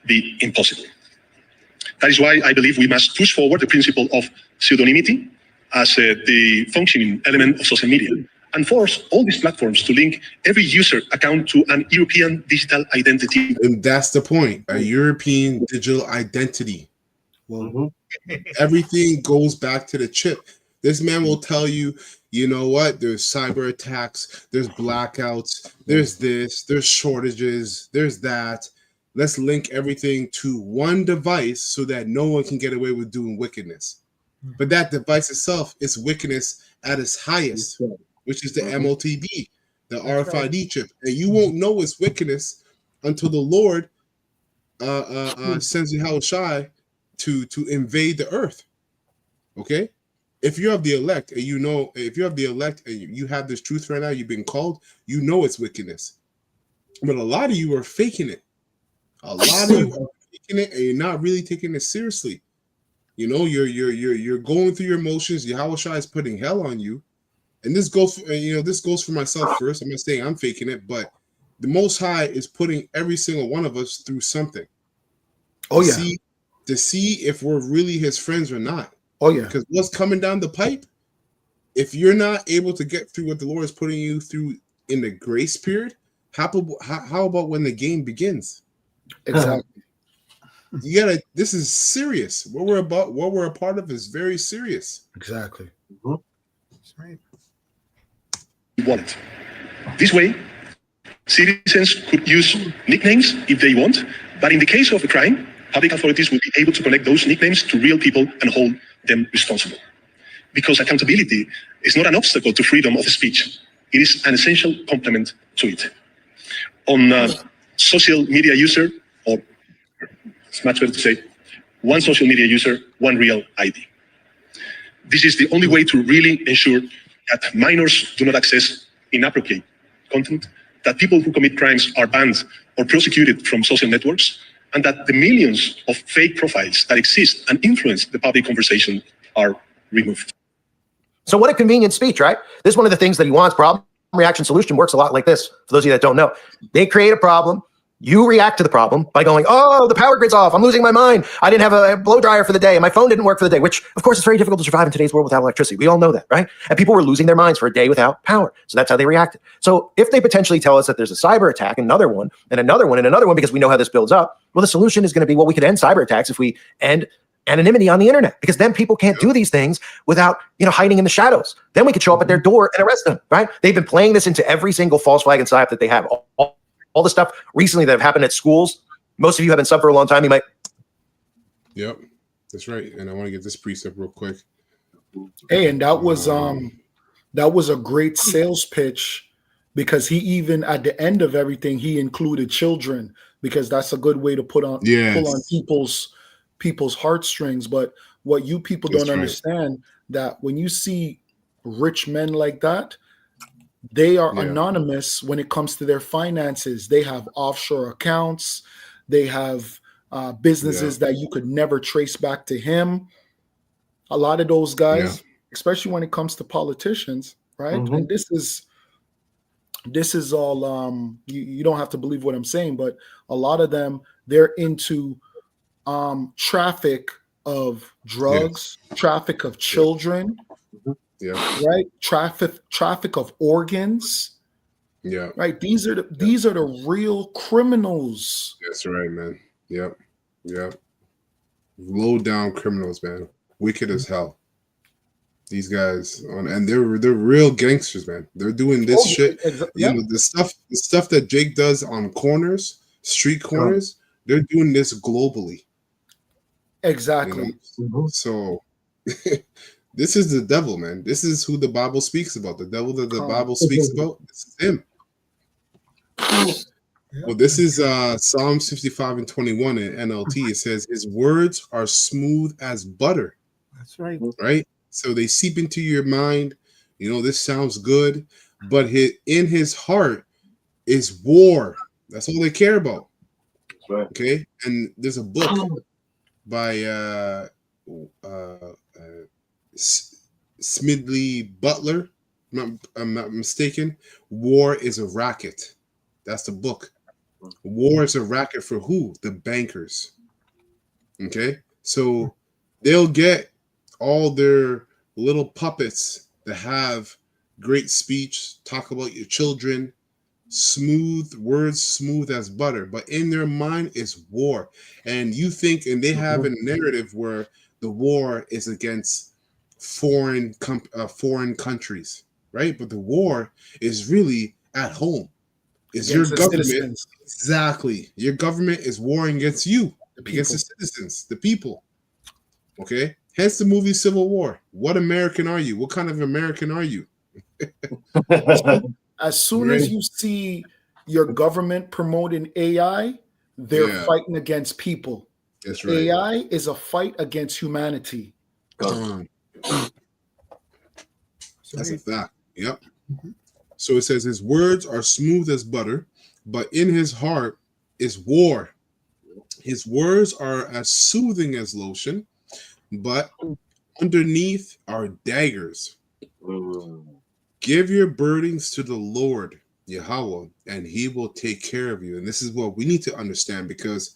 be impossible. That is why I believe we must push forward the principle of pseudonymity as the functioning element of social media, and force all these platforms to link every user account to an European digital identity. And that's the point, a European digital identity. Well, Everything goes back to the chip. This man will tell you, you know what? There's cyber attacks, there's blackouts, there's this, there's shortages, there's that. Let's link everything to one device so that no one can get away with doing wickedness. But that device itself is wickedness at its highest, which is the MOTB, the RFID chip. And you won't know it's wickedness until the Lord sends Yahushua to invade the earth. Okay? If you have the elect and you have this truth right now, you've been called, you know it's wickedness. But a lot of you are faking it. A lot of you are faking it, and you're not really taking it seriously. You know, you're going through your emotions. Yahushua is putting hell on you, and this goes for myself first. I'm not saying I'm faking it, but the Most High is putting every single one of us through something. oh yeah, To see if we're really His friends or not. oh yeah, Because what's coming down the pipe, if you're not able to get through what the Lord is putting you through in the grace period, how about when the game begins? exactly. This is serious. What we're a part of is very serious. Exactly. That's right. Wallet. This way, citizens could use nicknames if they want, but in the case of a crime, public authorities will be able to connect those nicknames to real people and hold them responsible. Because accountability is not an obstacle to freedom of speech. It is an essential complement to it. On social media user, or it's much better to say, one social media user, one real ID. This is the only way to really ensure that minors do not access inappropriate content, that people who commit crimes are banned or prosecuted from social networks, and that the millions of fake profiles that exist and influence the public conversation are removed. So what a convenient speech, right? This is one of the things that he wants. Problem, reaction, solution works a lot like this. For those of you that don't know, they create a problem. You react to the problem by going, oh, the power grid's off. I'm losing my mind. I didn't have a blow dryer for the day. And my phone didn't work for the day, which, of course, is very difficult to survive in today's world without electricity. We all know that, right? And people were losing their minds for a day without power. So that's how they reacted. So if they potentially tell us that there's a cyber attack, another one, and another one, and another one, because we know how this builds up, well, the solution is going to be, well, we could end cyber attacks if we end anonymity on the internet, because then people can't do these things without, hiding in the shadows. Then we could show up at their door and arrest them, right? They've been playing this into every single false flag and psyop that they have. All the stuff recently that have happened at schools. Most of you have been sub for a long time. You might. Yep, that's right. And I want to get this precept real quick. Hey, and that was a great sales pitch, because he even at the end of everything he included children, because that's a good way to pull on people's heartstrings. But what you people don't understand, that when you see rich men like that, they are anonymous when it comes to their finances. They have offshore accounts. They have businesses that you could never trace back to him. A lot of those guys, especially when it comes to politicians, right? And this is all you don't have to believe what I'm saying, but a lot of them, they're into traffic of drugs, traffic of children. Right, traffic of organs. Right. These are the real criminals. That's right, man. Yep. Low down criminals, man. Wicked as hell. These guys and they're real gangsters, man. They're doing this shit. The stuff that Jake does on street corners. They're doing this globally. Exactly. So. This is the devil, man. This is who the Bible speaks about. The devil that the Bible speaks about, this is him. Well, this is Psalms 55 and 21 in NLT. It says, his words are smooth as butter. That's right. Right? So they seep into your mind. This sounds good. But in his heart is war. That's all they care about. Right. Okay? And there's a book by Smidley Butler, I'm not mistaken. War is a Racket. That's the book. War is a racket for who? The bankers. Okay? So they'll get all their little puppets that have great speech, talk about your children, smooth words, smooth as butter, but in their mind is war. And you think, and they have a narrative where the war is against foreign countries, right? But the war is really at home. Is your Against the government citizens. exactly? Your government is warring against you, The against the people. citizens, the people. Okay, hence the movie Civil War. What American are you? What kind of American are you? As soon Right. as you see your government promoting AI, they're Yeah. fighting against people. That's right. AI is a fight against humanity. Come on. That's a fact. Yep. Mhm. So it says his words are smooth as butter, but in his heart is war. His words are as soothing as lotion, but underneath are daggers. Give your burdens to the Lord, Yahweh, and he will take care of you. And this is what we need to understand, because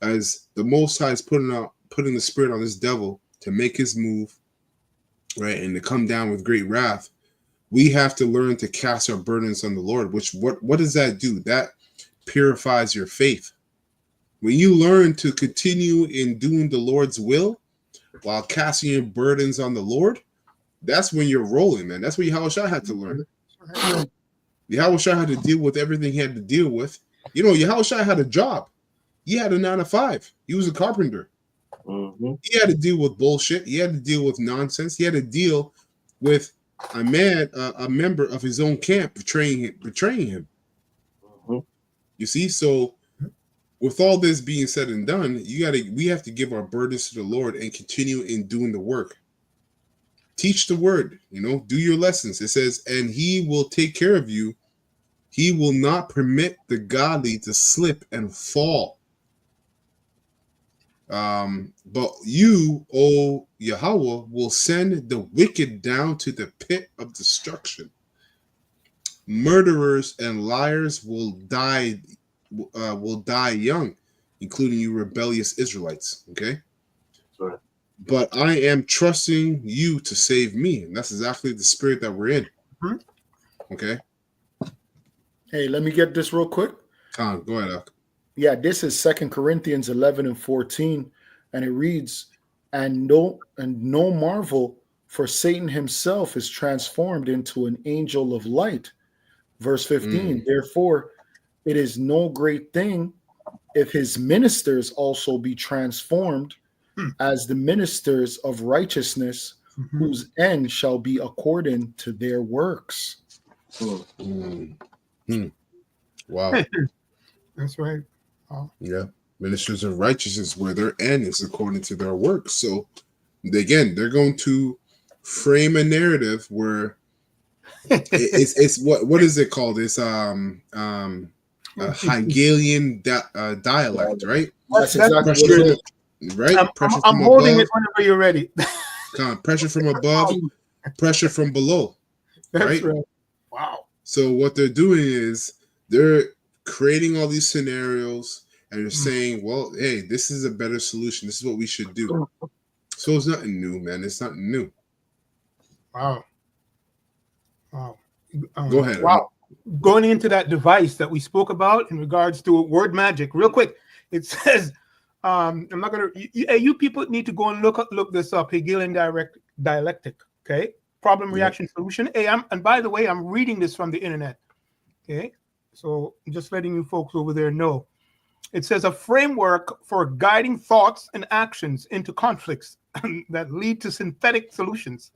as the Most High is putting the spirit on this devil to make his move, right, and to come down with great wrath, we have to learn to cast our burdens on the Lord. Which what does that do? That purifies your faith. When you learn to continue in doing the Lord's will while casting your burdens on the Lord, that's when you're rolling, man. That's what Yahushua had to learn. Yahushua had to deal with everything he had to deal with. You know, Yahushua had a job. He had a 9 to 5. He was a carpenter. He had to deal with bullshit. He had to deal with nonsense. He had to deal with a member of his own camp betraying him. You see, so with all this being said and done, we have to give our burdens to the Lord and continue in doing the work. Teach the word, do your lessons. It says, and he will take care of you. He will not permit the godly to slip and fall. But you, O Yahweh, will send the wicked down to the pit of destruction. Murderers and liars will die young, including you rebellious Israelites. Okay. Right. But I am trusting you to save me. And that's exactly the spirit that we're in. Okay. Hey, let me get this real quick. Go ahead, Ak. Yeah, this is 2 Corinthians 11 and 14, and it reads, and no marvel, for Satan himself is transformed into an angel of light. Verse 15, therefore, it is no great thing if his ministers also be transformed as the ministers of righteousness, whose end shall be according to their works. Wow. That's right. Yeah. Ministers of righteousness, where their end is according to their works. So again, they're going to frame a narrative where it's what is it called? It's a Hegelian dialect, right? That's exactly what it is. Right? I'm holding it whenever you're ready. Pressure from above, pressure from below. That's right? Wow. So what they're doing is they're creating all these scenarios and they're saying, well, hey, this is a better solution. This is what we should do. So it's nothing new, man. It's nothing new. Wow. Go ahead. Wow. Going into that device that we spoke about in regards to word magic, real quick, it says, I'm not gonna. You people need to go and look this up. Hegelian dialectic. Okay, problem reaction solution. Hey, and by the way, I'm reading this from the internet. Okay, so I'm just letting you folks over there know. It says a framework for guiding thoughts and actions into conflicts that lead to synthetic solutions.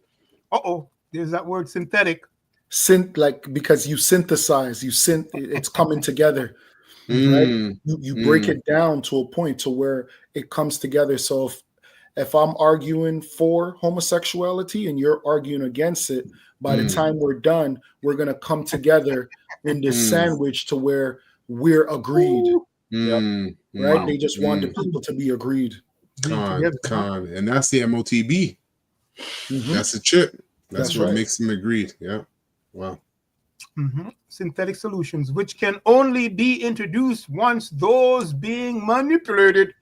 There's that word synthetic. Because you synthesize, it's coming together. Right? You break it down to a point to where it comes together. So if I'm arguing for homosexuality and you're arguing against it, by the time we're done, we're gonna come together in this sandwich to where we're agreed. Right? Wow. They just want the people to be agreed. And that's the MOTB. That's the chip. That's what makes them agreed. Yeah. Wow. Synthetic solutions, which can only be introduced once those being manipulated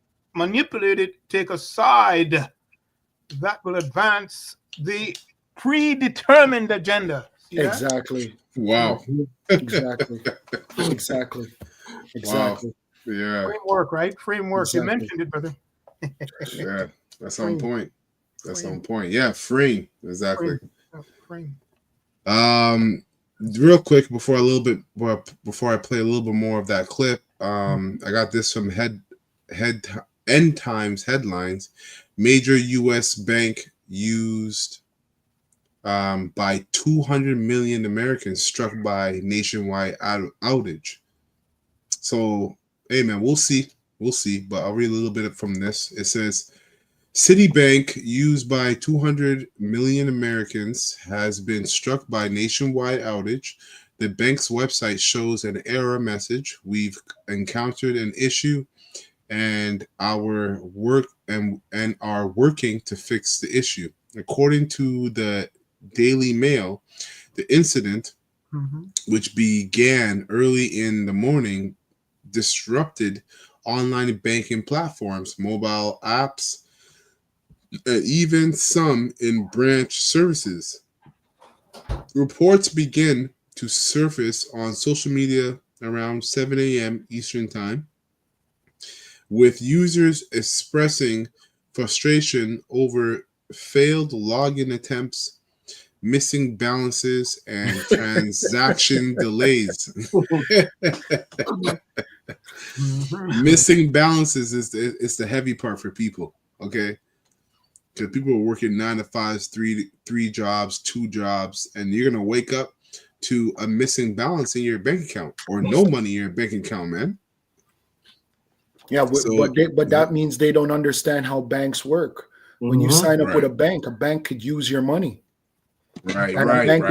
take a side that will advance the predetermined agenda. See that? Exactly. Wow. Exactly. Exactly. Wow. Exactly. Yeah. Framework, right? Framework. You Exactly. mentioned it, brother. Yeah. That's on Frame. point. That's Frame. on point. Yeah. Frame. Exactly. Frame. Real quick before I play a little bit more of that clip, I got this from End Times headlines. Major U.S. bank used by 200 million Americans struck by nationwide outage. So, hey man, we'll see, But I'll read a little bit from this. It says, Citibank, used by 200 million Americans, has been struck by nationwide outage. The bank's website shows an error message. We've encountered an issue and are working to fix the issue. According to the Daily Mail, the incident, which began early in the morning, disrupted online banking platforms, mobile apps, and even some in branch services. Reports begin to surface on social media around 7 a.m. Eastern Time, with users expressing frustration over failed login attempts, missing balances, and transaction delays. Missing balances is the heavy part for people, okay? Because people are working 9 to 5s, three jobs, 2 jobs, and you're gonna wake up to a missing balance in your bank account or no money in your bank account, man. Yeah, So, but that means they don't understand how banks work. When you sign up with a bank could use your money. Right, And right, a bank right.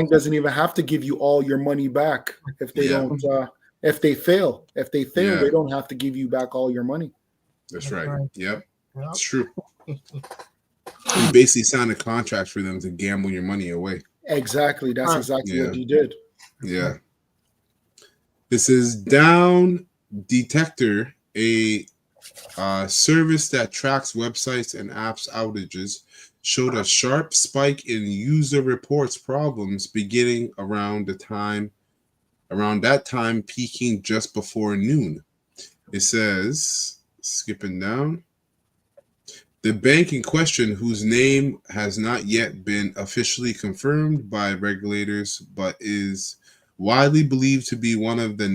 doesn't even have to give you all your money back if they Yeah. don't if they fail. If they fail, Yeah. they don't have to give you back all your money. That's right. Yep. Yep. It's true. You basically signed a contract for them to gamble your money away. Exactly. That's exactly Yeah. what you did. Yeah. This is Down Detector, a service that tracks websites and apps outages, showed a sharp spike in user reports problems beginning around that time, peaking just before noon. It says, skipping down, the bank in question, whose name has not yet been officially confirmed by regulators, but is widely believed to be one of the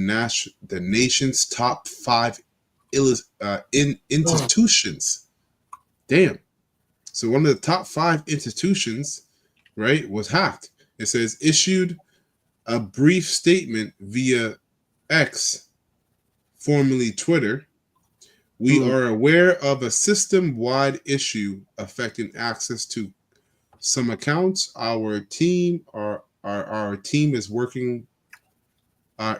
nation's top 5 institutions. Damn. So one of the top 5 institutions, right, was hacked. It says issued a brief statement via X, formerly Twitter. We are aware of a system-wide issue affecting access to some accounts. Our team is working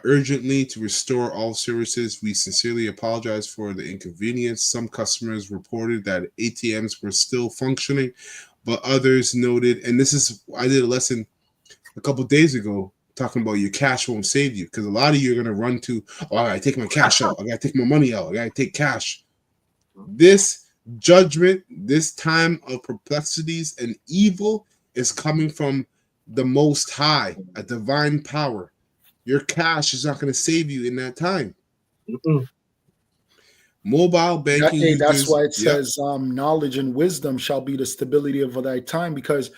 urgently to restore all services. We sincerely apologize for the inconvenience. Some customers reported that ATMs were still functioning, but others noted, and I did a lesson a couple days ago talking about your cash won't save you, because a lot of you are going to run to, oh, I gotta take my cash out, I gotta take my money out, I gotta take cash. This judgment, this time of perplexities and evil is coming from the Most High, a divine power. Your cash is not going to save you in that time. Mobile banking users. That's why it says knowledge and wisdom shall be the stability of thy time, because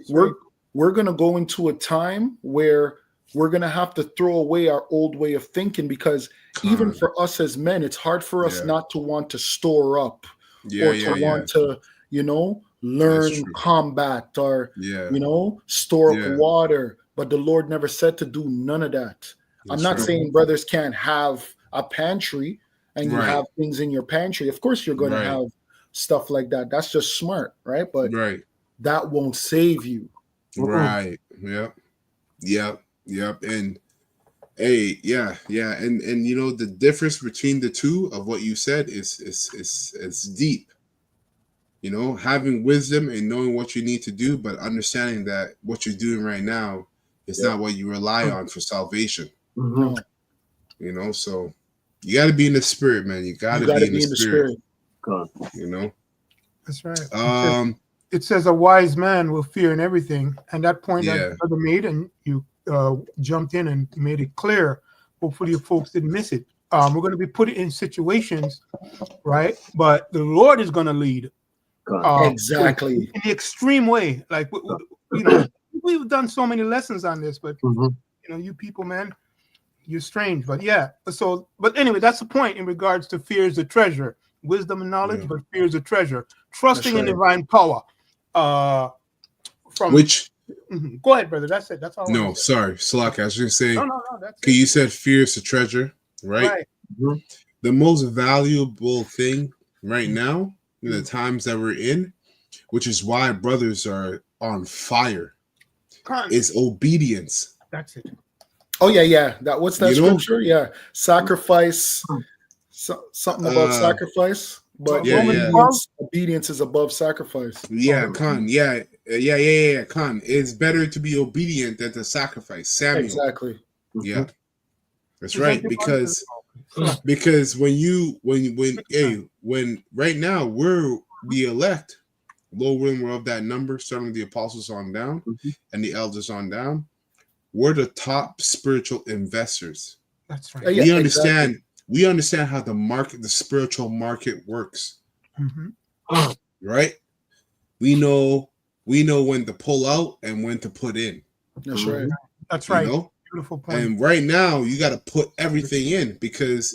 we're going to go into a time where we're going to have to throw away our old way of thinking, because even for us as men, it's hard for us not to want to store up or to want to, learn combat or, store up water. But the Lord never said to do none of that. I'm not saying brothers can't have a pantry and you have things in your pantry. Of course, you're going to have stuff like that. That's just smart, right? But that won't save you. Right. Yep. And hey, yeah. And the difference between the two of what you said is deep. Having wisdom and knowing what you need to do, but understanding that what you're doing right now It's not what you rely on for salvation. Mhm. You know, so you got to be in the spirit, man. You got to be in the spirit. God. You know. That's right. It says a wise man will fear in everything, and that point that brother made, and you jumped in and made it clear. Hopefully, you folks didn't miss it. We're going to be put in situations, right? But the Lord is going to lead. Exactly. In the extreme way. Like, you know, we've done so many lessons on this, but, you know, you people, man, you're strange. But yeah, so, but anyway, that's the point in regards to fear is the treasure. Wisdom and knowledge, but fear is the treasure. Trusting in divine power. From which, go ahead, brother. That's it. That's all. No, sorry, Salak. I was going to say, no, that's it. You said fear is the treasure, right? The most valuable thing right now in the times that we're in, which is why brothers are on fire, is obedience. That's it. Oh yeah. What's that scripture? Yeah, sacrifice. Something about sacrifice, but obedience is above sacrifice. Yeah, Khan. Yeah. Khan. It's better to be obedient than to sacrifice. Samuel. Exactly. Yeah, that's right. Because when right now we're the elect, Lord willing, we're of that number, starting with the apostles on down and the elders on down. We're the top spiritual investors. That's right. We understand. Exactly. We understand how the spiritual market works. Right? We know when to pull out and when to put in. That's right. That's right. You know? Beautiful point. And right now you got to put everything in because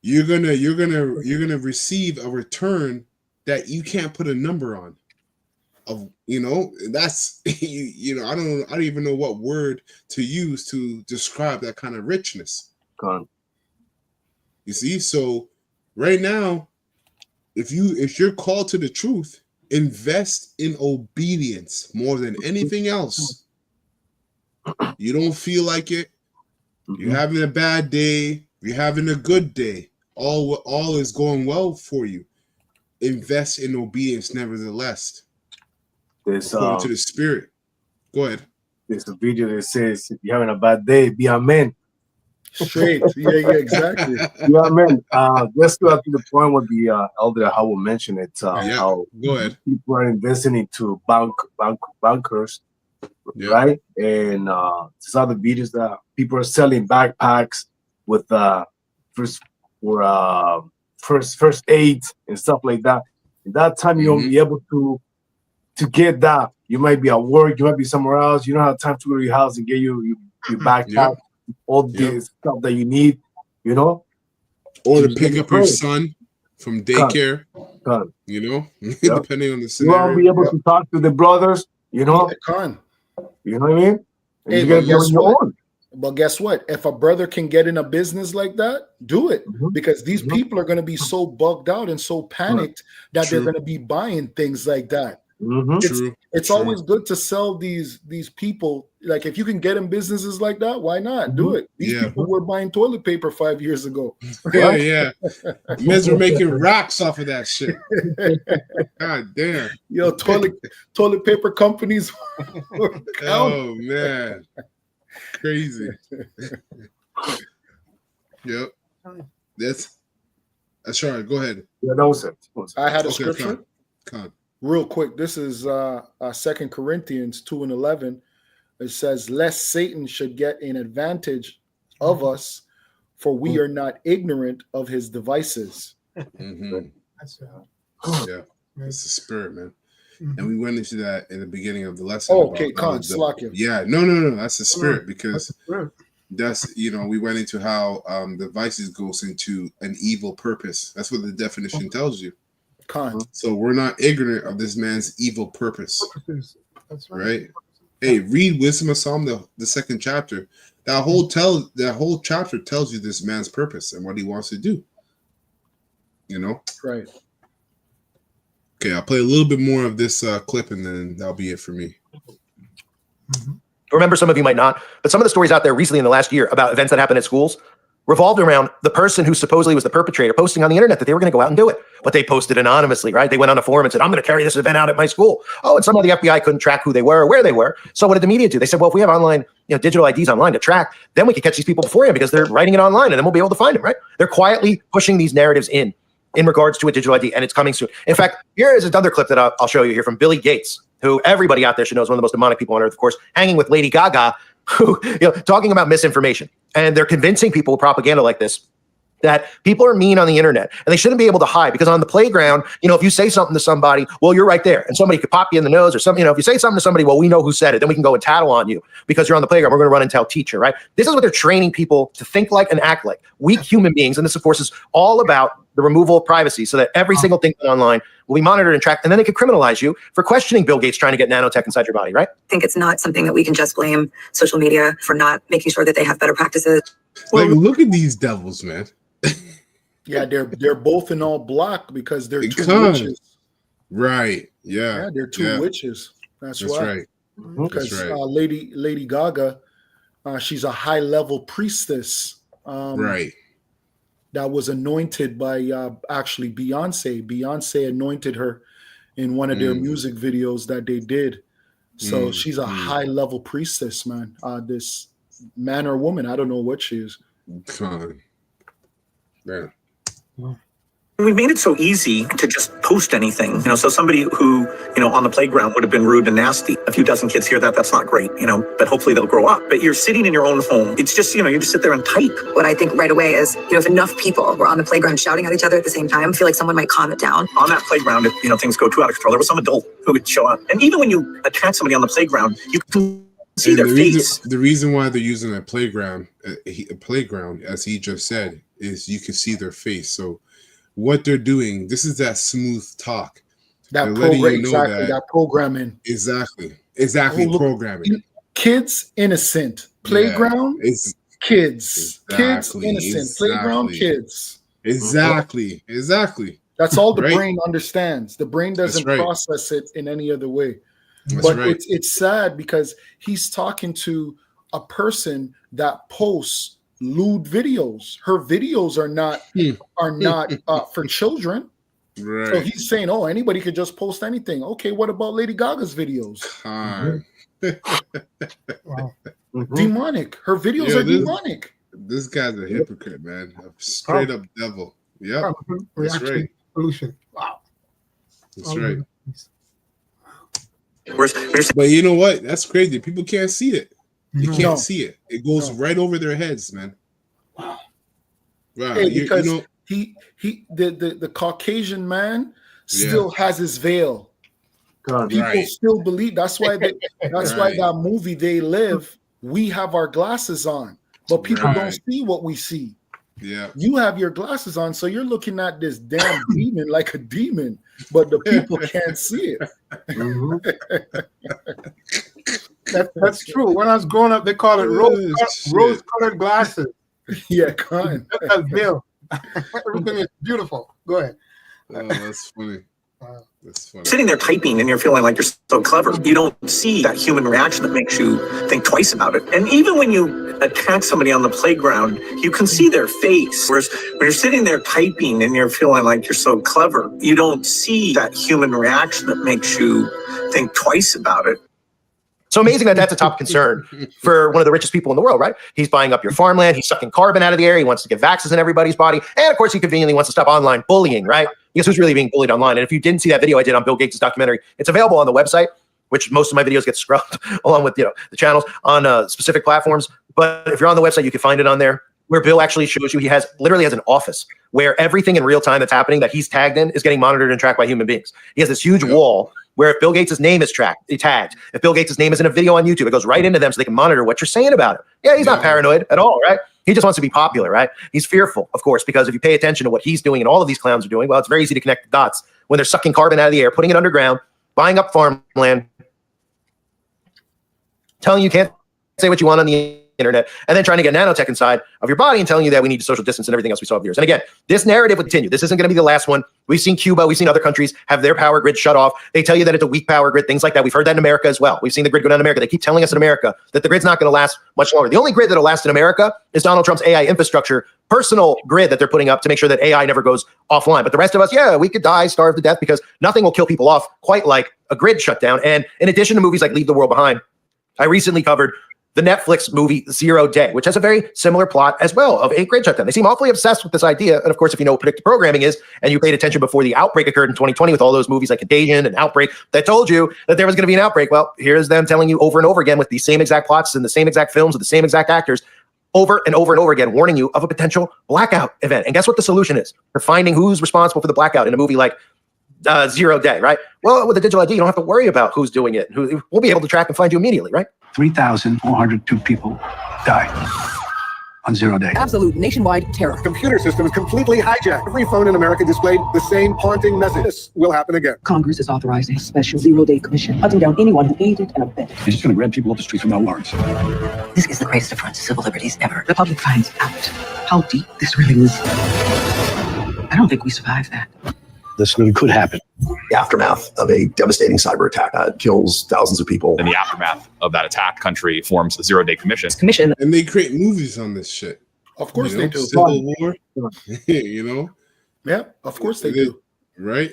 you're gonna receive a return that you can't put a number on. That's I don't even know what word to use to describe that kind of richness. God. You see, so right now, if you're called to the truth, invest in obedience more than anything else. You don't feel like it. You're having a bad day. You're having a good day. All is going well for you. Invest in obedience, nevertheless. According to the Spirit. Go ahead. There's a video that says, if you're having a bad day, be a man. Straight. Yeah, exactly. Yeah, man. Let's go to the point where the elder Howell mentioned it. How go ahead. People are investing into bankers, right? And there's other videos that people are selling backpacks with first aid and stuff like that. At that time, you won't be able to get that. You might be at work, you might be somewhere else. You don't have time to go to your house and get your backpack. All the stuff that you need, or to pick up your son from daycare, depending on the scenario. You won't be able to talk to the brothers, you know what I mean? Hey, but guess what? If a brother can get in a business like that, do it, because these people are going to be so bugged out and so panicked that they're going to be buying things like that. It's always good to sell these people. Like, if you can get in businesses like that, why not do it? These people were buying toilet paper 5 years ago. Yeah. Men's were making rocks off of that shit. God damn. Toilet paper companies. Oh man, crazy. Yep. That's right. Go ahead. Yeah, that was it. I had a scripture. Real quick, this is 2 Corinthians 2:11. It says, lest Satan should get an advantage of us, for we are not ignorant of his devices. That's it's the Spirit, man. And we went into that in the beginning of the lesson. Okay, Slakia. Yeah, no, that's the Spirit, because that's we went into how devices goes into an evil purpose. That's what the definition tells you. So we're not ignorant of this man's evil purpose. That's right. Hey, read Wisdom of Psalm, the second chapter. That whole chapter tells you this man's purpose and what he wants to do. Right. Okay, I'll play a little bit more of this clip, and then that'll be it for me. Remember, some of you might not, but some of the stories out there recently in the last year about events that happened at schools, revolved around the person who supposedly was the perpetrator posting on the internet that they were going to go out and do it. But they posted anonymously, right? They went on a forum and said, I'm going to carry this event out at my school. Oh, and somehow the FBI couldn't track who they were or where they were. So what did the media do? They said, well, if we have online, digital IDs online to track, then we can catch these people beforehand because they're writing it online and then we'll be able to find them, right? They're quietly pushing these narratives in regards to a digital ID, and it's coming soon. In fact, here is another clip that I'll show you here from Billy Gates, who everybody out there should know is one of the most demonic people on earth, of course, hanging with Lady Gaga, who, talking about misinformation. And they're convincing people with propaganda like this that people are mean on the internet and they shouldn't be able to hide, because on the playground, if you say something to somebody, well, you're right there and somebody could pop you in the nose or something. If you say something to somebody, well, we know who said it. Then we can go and tattle on you because you're on the playground. We're going to run and tell teacher, right? This is what they're training people to think like and act like weak human beings. And this, of course, is all about the removal of privacy so that every single thing online will be monitored and tracked. And then they could criminalize you for questioning Bill Gates trying to get nanotech inside your body, right? I think it's not something that we can just blame social media for not making sure that they have better practices. Like, look at these devils, man. Yeah, they're both in all black because they're two witches. Right. Yeah. They're two witches. That's why. Right. Because That's right. Lady Gaga, she's a high level priestess. Right. That was anointed by actually Beyonce. Beyonce anointed her in one of their music videos that they did. So she's a high level priestess, man. This man or woman, I don't know what she is. Yeah. We've made it so easy to just post anything, so somebody who, on the playground would have been rude and nasty. A few dozen kids hear that, that's not great, but hopefully they'll grow up. But you're sitting in your own home. It's just, you just sit there and type. What I think right away is, if enough people were on the playground shouting at each other at the same time, I feel like someone might calm it down. On that playground, if, things go too out of control, there was some adult who would show up. And even when you attack somebody on the playground, you can see their face. The reason why they're using a playground, as he just said, is you can see their face. So what they're doing, this is that smooth talk. That programming. Exactly programming. Kids innocent. Playground kids. Kids innocent. Playground kids. Exactly. That's all the brain understands. The brain doesn't process it in any other way. But it's sad because he's talking to a person that posts lewd videos. Her videos are not for children. Right. So he's saying, oh, anybody could just post anything. Okay, what about Lady Gaga's videos? Wow. Demonic. Her videos are demonic. This guy's a hypocrite, man. A straight up devil. Yep. That's right. Solution. Wow. That's right. But you know what? That's crazy. People can't see it. You can't see it. It goes right over their heads, man. Wow. Hey, because the Caucasian man still has his veil. People still believe. That's why why that movie They Live, we have our glasses on, but people don't see what we see. Yeah. You have your glasses on, so you're looking at this damn demon like a demon, but the people can't see it. That's true. When I was growing up, they call it rose-colored glasses. Yeah, kind. Everything is beautiful. Go ahead. Oh, that's funny. That's funny. Sitting there typing and you're feeling like you're so clever. You don't see that human reaction that makes you think twice about it. And even when you attack somebody on the playground, you can see their face. Whereas when you're sitting there typing and you're feeling like you're so clever, you don't see that human reaction that makes you think twice about it. So amazing that that's a top concern for one of the richest people in the world, right? He's buying up your farmland. He's sucking carbon out of the air. He wants to get vaccines in everybody's body. And of course, he conveniently wants to stop online bullying, right? Because who's really being bullied online? And if you didn't see that video I did on Bill Gates' documentary, it's available on the website, which most of my videos get scrubbed along with, the channels on specific platforms. But if you're on the website, you can find it on there, where Bill actually shows you he literally has an office where everything in real time that's happening that he's tagged in is getting monitored and tracked by human beings. He has this huge wall where if Bill Gates' name is tagged, if Bill Gates' name is in a video on YouTube, it goes right into them so they can monitor what you're saying about it. Yeah, he's not paranoid at all, right? He just wants to be popular, right? He's fearful, of course, because if you pay attention to what he's doing and all of these clowns are doing, well, it's very easy to connect the dots when they're sucking carbon out of the air, putting it underground, buying up farmland, telling you can't say what you want on the internet, and then trying to get nanotech inside of your body and telling you that we need to social distance and everything else we saw over the years. And again, this narrative will continue. This isn't going to be the last one. We've seen Cuba, we've seen other countries have their power grid shut off. They tell you that it's a weak power grid, things like that. We've heard that in America as well. We've seen the grid go down in America. They keep telling us in America that the grid's not going to last much longer. The only grid that'll last in America is Donald Trump's AI infrastructure, personal grid that they're putting up to make sure that AI never goes offline. But the rest of us, yeah, we could die, starve to death, because nothing will kill people off quite like a grid shutdown. And in addition to movies like Leave the World Behind, I recently covered the Netflix movie 0 Day, which has a very similar plot as well of a grid shutdown. They seem awfully obsessed with this idea. And of course, if you know what predictive programming is, and you paid attention before the outbreak occurred in 2020 with all those movies like Contagion and Outbreak that told you that there was going to be an outbreak. Well, here's them telling you over and over again with the same exact plots and the same exact films with the same exact actors over and over and over again, warning you of a potential blackout event. And guess what the solution is for finding who's responsible for the blackout in a movie like 0 Day, right? Well, with a digital ID, you don't have to worry about who's doing it. We'll be able to track and find you immediately, right? 3,402 people died on 0 Day. Absolute nationwide terror. Computer system is completely hijacked. Every phone in America displayed the same haunting message. This will happen again. Congress is authorizing a special 0 Day commission, hunting down anyone who aided and abetted. They're just going to grab people off the streets without warrants. This is the greatest affront to civil liberties ever. The public finds out how deep this really is. I don't think we survive that. This really could happen. The aftermath of a devastating cyber attack that kills thousands of people. In the aftermath of that attack, country forms a 0 Day commission. And they create movies on this shit. Of course they do. Civil War, Yeah, of course they do. Right?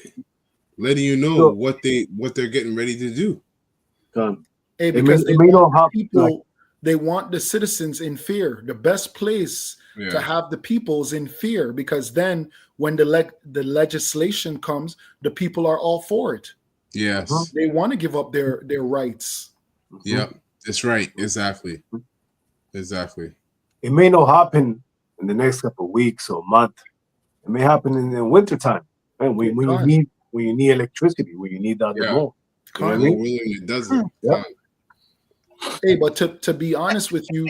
Letting you know what they're getting ready to do. Hey, because they want people, they want the citizens in fear. The best place to have the peoples in fear, because then when the legislation comes, the people are all for it. Yes. They want to give up their rights. Yeah, that's right. Exactly. It may not happen in the next couple of weeks or month. It may happen in the wintertime. Right? When you need electricity, when you need that the most. You know what I mean? It doesn't. Hey, but to be honest with you,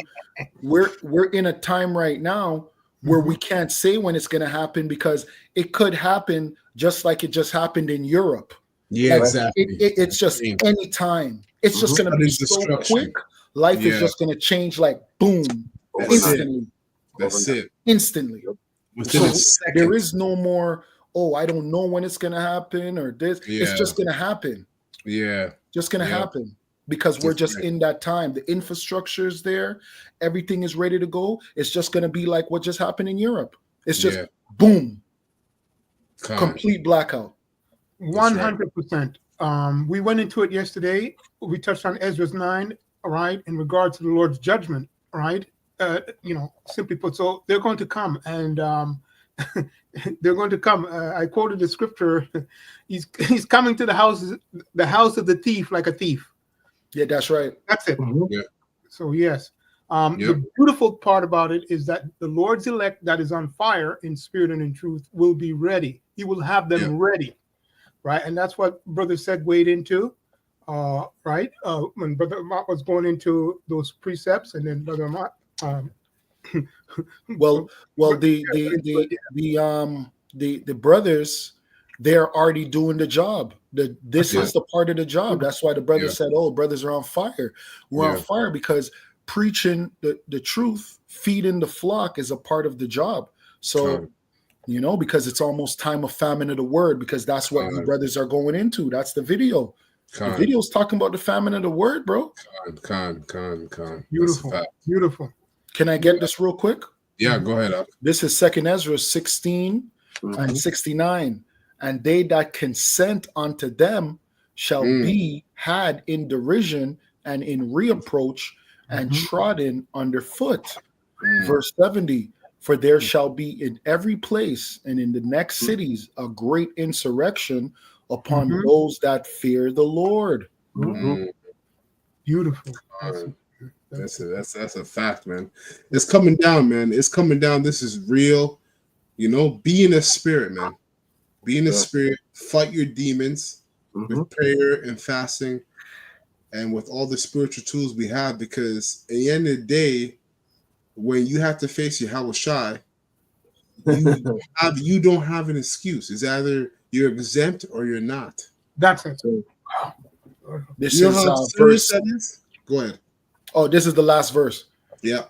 we're in a time right now where we can't say when it's going to happen, because it could happen just like it just happened in Europe. Yeah, exactly. It's just any time. It's just going to be so quick. Life is just going to change like boom, instantly. That's it. Instantly. Within a second. There is no more, I don't know when it's going to happen or this. Yeah. It's just going to happen. Yeah. Just going to happen. Because we're just in that time. The infrastructure is there. Everything is ready to go. It's just going to be like what just happened in Europe. It's just boom. Complete blackout. 100%. We went into it yesterday. We touched on Ezra's 9, all right, in regard to the Lord's judgment, all right? Simply put, so they're going to come, and they're going to come. I quoted the scripture. He's coming to the house of the thief like a thief. Yeah, that's right. That's it. Yeah. So yes. The beautiful part about it is that the Lord's elect that is on fire in spirit and in truth will be ready. He will have them ready, right? And that's what Brother segued into, right? When Brother Mott was going into those precepts, and then Brother Mott. The brothers, they're already doing the job. This is the part of the job. That's why the brothers said, brothers are on fire. We're on fire because preaching the truth, feeding the flock is a part of the job. So, because it's almost time of famine of the word, because that's what the brothers are going into. That's the video. The video's talking about the famine of the word, bro. Beautiful. Can I get this real quick? Yeah, go ahead. This is 2 Ezra 16 and 69. And they that consent unto them shall be had in derision and in reapproach and trodden underfoot. Verse 70, for there shall be in every place and in the next cities a great insurrection upon those that fear the Lord. Beautiful. That's a fact, man. It's coming down, man. It's coming down. This is real. Be in a spirit, man. Be in the spirit, fight your demons with prayer and fasting and with all the spiritual tools we have, because at the end of the day, when you have to face Yahweh Shai, you don't have an excuse. It's either you're exempt or you're not. That's it. This is verse. Go ahead. Oh, this is the last verse. Yeah.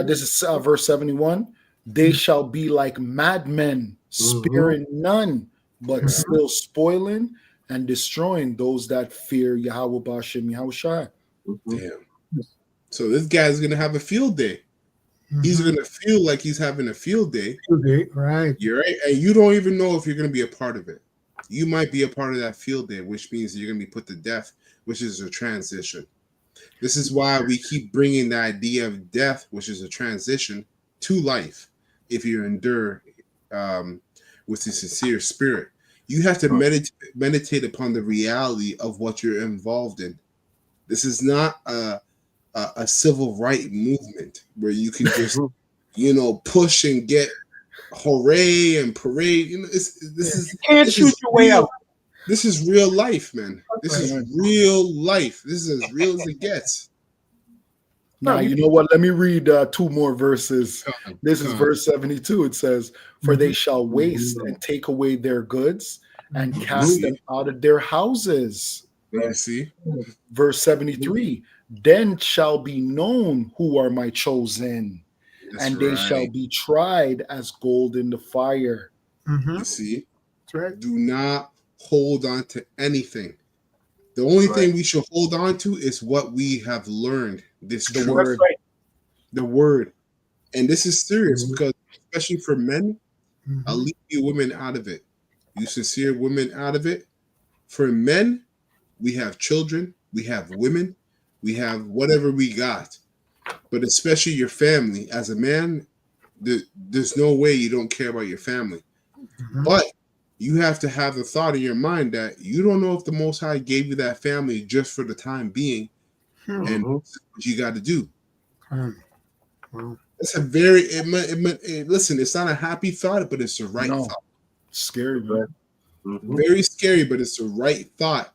This is verse 71. They shall be like madmen, sparing none, but still spoiling and destroying those that fear Yahweh Ba'ashem Yahushai. Damn. So this guy's gonna have a field day. He's gonna feel like he's having a field day. Right. You're right, and you don't even know if you're gonna be a part of it. You might be a part of that field day, which means you're gonna be put to death, which is a transition. This is why we keep bringing the idea of death, which is a transition, to life. If you endure with a sincere spirit, you have to meditate upon the reality of what you're involved in. This is not a civil right movement where you can just, push and get hooray and parade. This is your way out. This is real life, man. This is real life. This is as real as it gets. Now, you know what? Let me read 2 more verses. This is verse 72. It says, for they shall waste and take away their goods and cast them out of their houses. You see? Verse 73, then shall be known who are my chosen, and they shall be tried as gold in the fire. You see? That's right. Do not hold on to anything. The only thing we should hold on to is what we have learned. The word. The word. And this is serious because, especially for men, I'll leave you women out of it. You sincere women out of it. For men, we have children, we have women, we have whatever we got. But especially your family. As a man, there's no way you don't care about your family. But you have to have the thought in your mind that you don't know if the Most High gave you that family just for the time being, and what you got to do. It's a very listen. It's not a happy thought, but it's the right thought. Scary, man. Very scary, but it's the right thought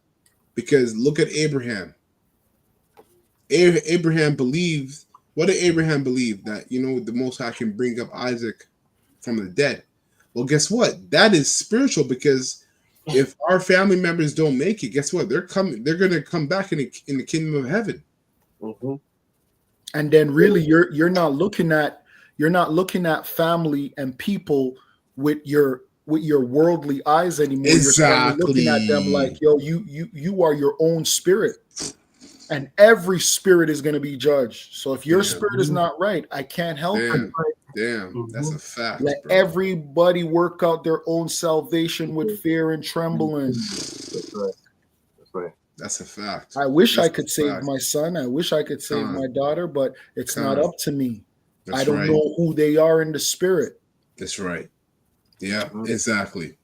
because look at Abraham. Abraham believed. What did Abraham believe? That the Most High can bring up Isaac from the dead. Well, guess what? That is spiritual because if our family members don't make it, guess what? They're coming. They're going to come back in the kingdom of heaven. And then, really, you're not looking at family and people with your worldly eyes anymore. Exactly. You're looking at them like, yo, you are your own spirit, and every spirit is going to be judged. So if your spirit is not right, I can't help it. Damn, that's a fact. Let everybody work out their own salvation with fear and trembling. That's right. That's a fact. I wish I could save my son. I wish I could save my daughter, but it's not up to me. I don't know who they are in the spirit. That's right. Yeah, exactly.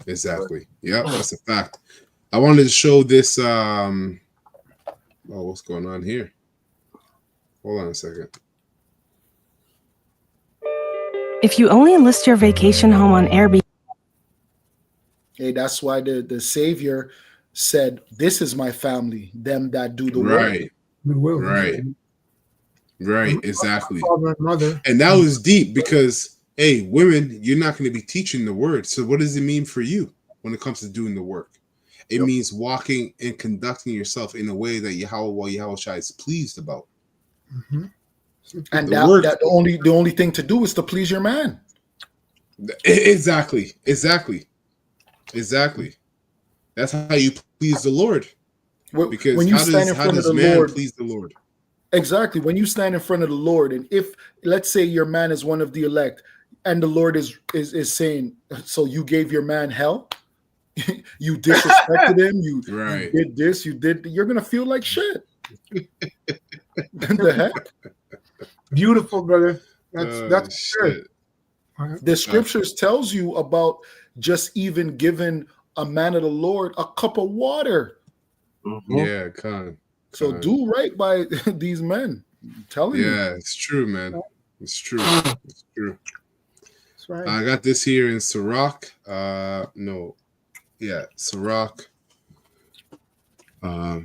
Yeah, that's a fact. I wanted to show this. What's going on here? Hold on a second. If you only list your vacation home on Airbnb. Hey, that's why the Savior said, "This is my family, them that do the work." Right, exactly. Father and mother. And that was deep because, hey, women, you're not going to be teaching the word. So what does it mean for you when it comes to doing the work? It means walking and conducting yourself in a way that Yahweh Shai is pleased about. And the only thing to do is to please your man. Exactly. That's how you please the Lord. Because when you stand in front of the Lord, please the Lord. Exactly. When you stand in front of the Lord, and if let's say your man is one of the elect, and the Lord is saying, so you gave your man hell, you disrespected him, you did this, you're gonna feel like shit. The heck? Beautiful, brother. That's good. The scriptures tells you about just even giving a man of the Lord a cup of water. Yeah, So do right by these men. I'm telling you. Yeah, it's true, man. It's true. It's true. That's right. I got this here in Sirach. Sirach.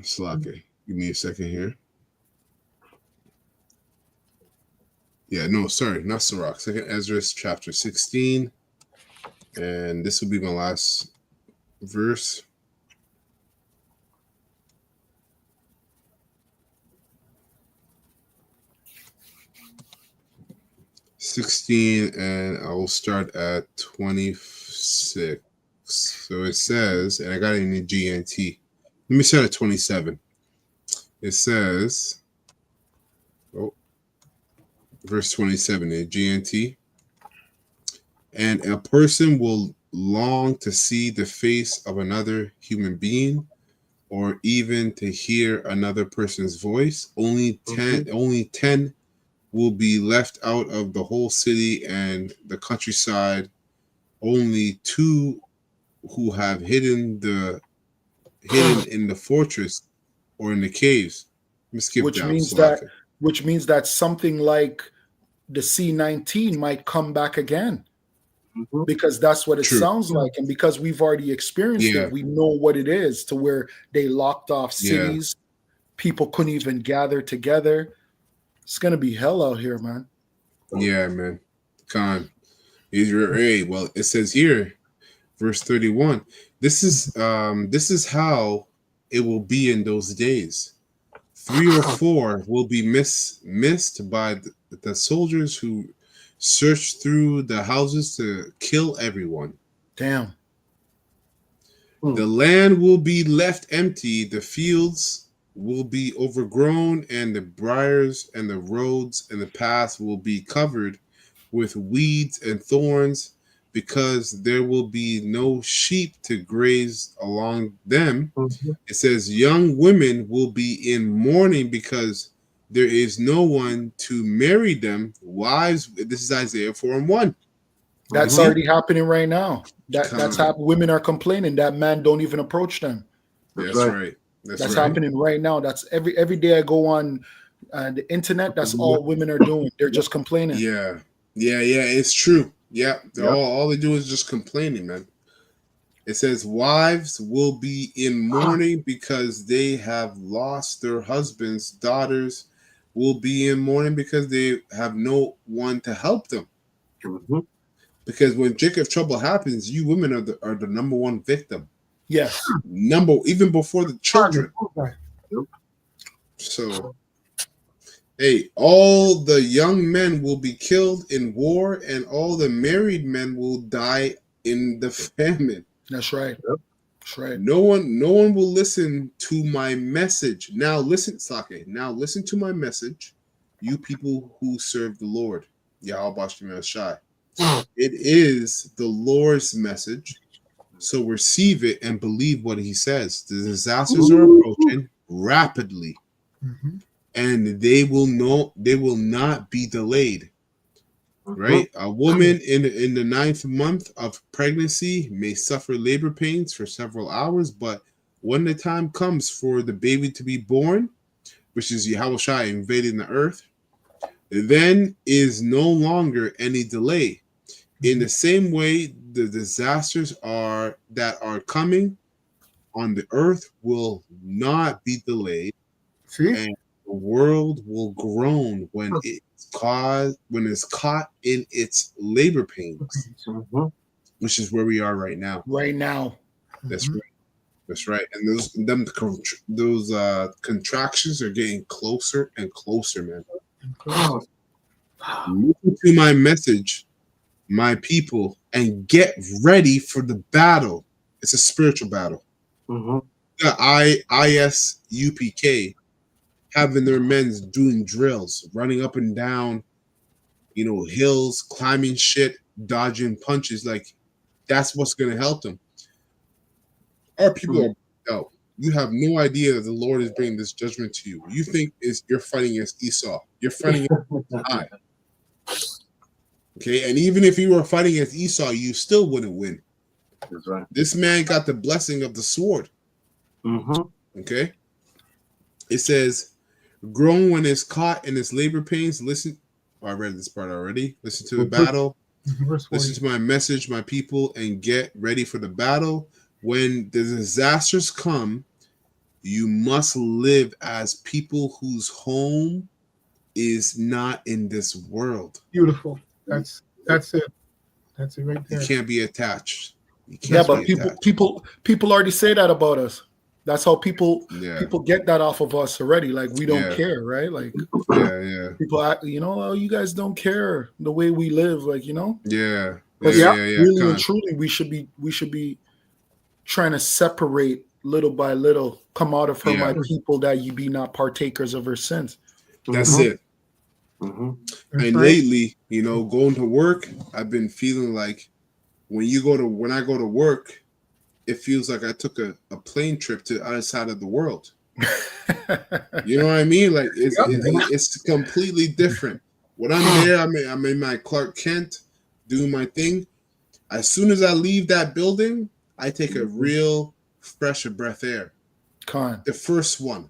Slake. Give me a second here. Yeah, no, sorry, not Sirach. Second Ezra, chapter 16. And this will be my last verse. 16, and I will start at 26. So it says, and I got it in the GNT. Let me start at 27. It says, verse 27 in GNT. And a person will long to see the face of another human being, or even to hear another person's voice. Only 10 will be left out of the whole city and the countryside. Only 2 who have hidden in the fortress or in the caves. Let me skip Which down. means that something like the C-19 might come back again. Because that's what it sounds like, and because we've already experienced it, we know what it is, to where they locked off cities, people couldn't even gather together. It's gonna be hell out here, man. Yeah, man. Con. Hey, well, it says here, verse 31. This is how it will be in those days. 3 or 4 will be missed by the soldiers who search through the houses to kill everyone. Damn. The land will be left empty, the fields will be overgrown, and the briars and the roads and the paths will be covered with weeds and thorns, because there will be no sheep to graze along them. It says young women will be in mourning because there is no one to marry them. Wives, this is Isaiah 4:1. That's already happening right now. That's happening. Women are complaining that man don't even approach them. That's right. That's happening right now. That's every day I go on the internet. That's all women are doing. They're just complaining. Yeah. It's true. Yeah, all they do is just complaining, man. It says wives will be in mourning because they have lost their husbands. Daughters will be in mourning because they have no one to help them. Because when Jacob trouble happens, you women are the number one victim. Yes. Even before the children. So, hey, all the young men will be killed in war, and all the married men will die in the famine. That's right. That's right. No one will listen to my message. Now listen, Sake. Now listen to my message, you people who serve the Lord. Yahweh Shai. It is the Lord's message. So receive it and believe what he says. The disasters are approaching rapidly. And they will not be delayed. Right? A woman in the 9th month of pregnancy may suffer labor pains for several hours, but when the time comes for the baby to be born, which is Yahweh Shai invading the earth, then is no longer any delay. In the same way, the disasters that are coming on the earth will not be delayed. And the world will groan when it's caught in its labor pains, which is where we are right now. Right now. That's right. That's right. And those contractions are getting closer and closer, man. Listen to my message, my people, and get ready for the battle. It's a spiritual battle. The ISUPK having their men doing drills, running up and down, hills, climbing shit, dodging punches. Like, that's what's going to help them. Our people are out. You have no idea that the Lord is bringing this judgment to you. You think you're fighting against Esau. You're fighting against I. Okay, and even if you were fighting against Esau, you still wouldn't win. That's right. This man got the blessing of the sword. Okay? It says, grown when it's caught in its labor pains. Listen. I read this part already. Listen to the battle. Listen to my message, my people, and get ready for the battle. When the disasters come, you must live as people whose home is not in this world. Beautiful. That's it. That's it right there. You can't be attached. But people already say that about us. That's how people Yeah. people get that off of us already. Like we don't Yeah. care, right? Like Yeah. people act, oh, you guys don't care the way we live, like Yeah. But Yeah. really and truly, we should be trying to separate little by little. Come out of her, my people, that you be not partakers of her sins. That's it. Mhm. And lately, going to work, I've been feeling like when I go to work, it feels like I took a plane trip to the other side of the world. You know what I mean? Like it's completely different. When I'm there, I'm in my Clark Kent doing my thing. As soon as I leave that building, I take a real fresh breath air. The first one.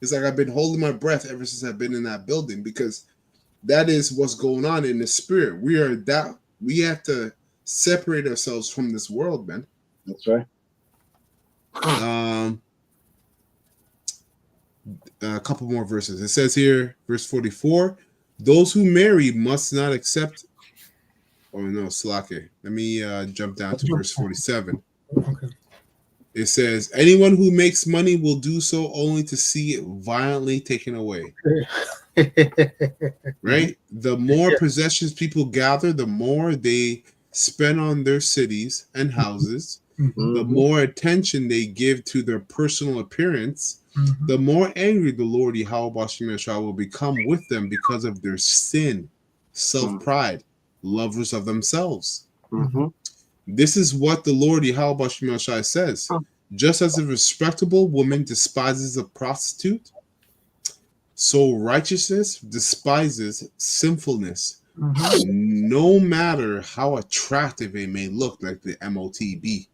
It's like I've been holding my breath ever since I've been in that building, because that is what's going on in the spirit. We have to separate ourselves from this world, man. That's right. A couple more verses. It says here, verse 44, those who marry must not accept. Oh no, Slake. Let me jump down to verse 47. Okay. It says, anyone who makes money will do so only to see it violently taken away. Right? The more possessions people gather, the more they spend on their cities and houses, the more attention they give to their personal appearance, the more angry the Lord Yahweh Shemeshah will become with them because of their sin, self-pride, lovers of themselves. This is what the Lord Yahweh Shemeshah says. Just as a respectable woman despises a prostitute, so righteousness despises sinfulness, no matter how attractive it may look, like the MOTB,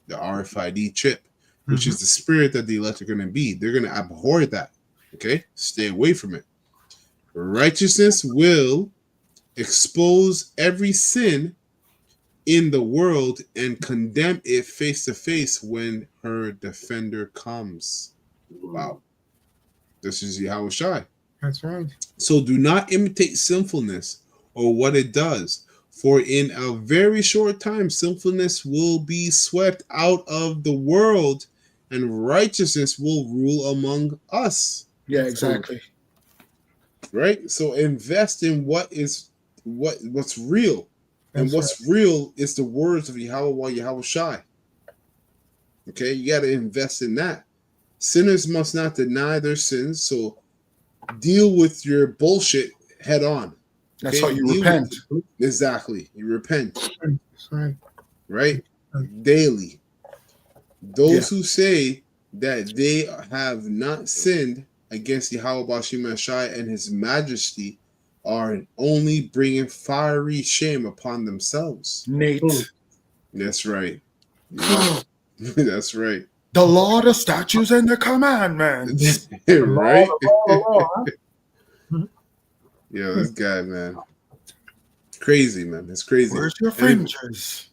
the RFID chip, which is the spirit that the elect are going to be. They're going to abhor that. Okay? Stay away from it. Righteousness will expose every sin in the world and condemn it face to face when her defender comes. Wow. This is Yahweh Shai. That's right. So do not imitate sinfulness or what it does, for in a very short time sinfulness will be swept out of the world and righteousness will rule among us. Yeah, exactly. Right? So invest in what's real. And what's real is the words of Yahweh Shai. Okay, you got to invest in that. Sinners must not deny their sins, so deal with your bullshit head on. That's how you repent. Exactly. You repent. That's right. Right? Daily. Those who say that they have not sinned against Yahweh Shai and his majesty are only bringing fiery shame upon themselves. Nate. That's right. Yeah. That's right. The law, the statutes, and the commandments. Right? Law. Yeah, this guy, man. Crazy, man. It's crazy. Where's your fringes?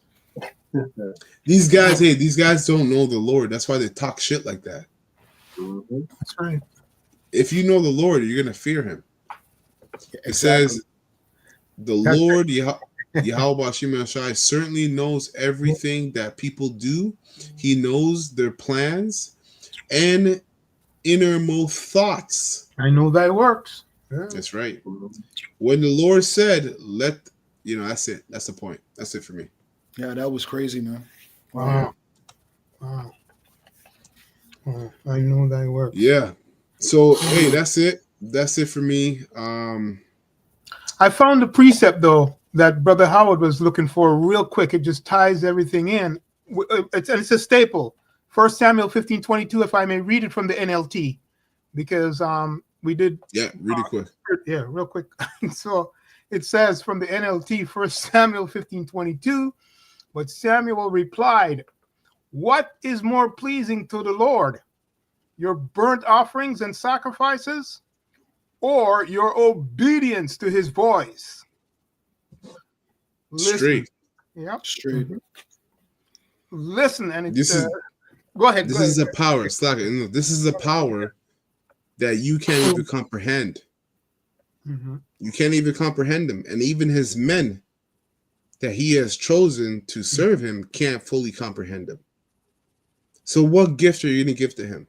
These guys don't know the Lord. That's why they talk shit like that. That's right. If you know the Lord, you're going to fear him. It says, the Lord, Yahweh Shai, certainly knows everything that people do. He knows their plans and innermost thoughts. I know thy works. Yeah. That's right. When the Lord said, that's it. That's the point. That's it for me. Yeah, that was crazy, man. Wow. I know thy works. Yeah. So, hey, that's it. That's it for me. I found the precept, though, that Brother Howard was looking for real quick. It just ties everything in. It's a staple. 1 Samuel 15:22, if I may read it from the NLT, because we did. Yeah, read it quick. Yeah, real quick. So it says from the NLT, 1 Samuel 15:22, but Samuel replied, "What is more pleasing to the Lord, your burnt offerings and sacrifices, or your obedience to his voice?" Listen. Straight. Yep. Straight. Listen, and this is go ahead. This is a power. This is a power that you can't even comprehend. You can't even comprehend him, and even his men that he has chosen to serve him can't fully comprehend him. So what gift are you going to give to him?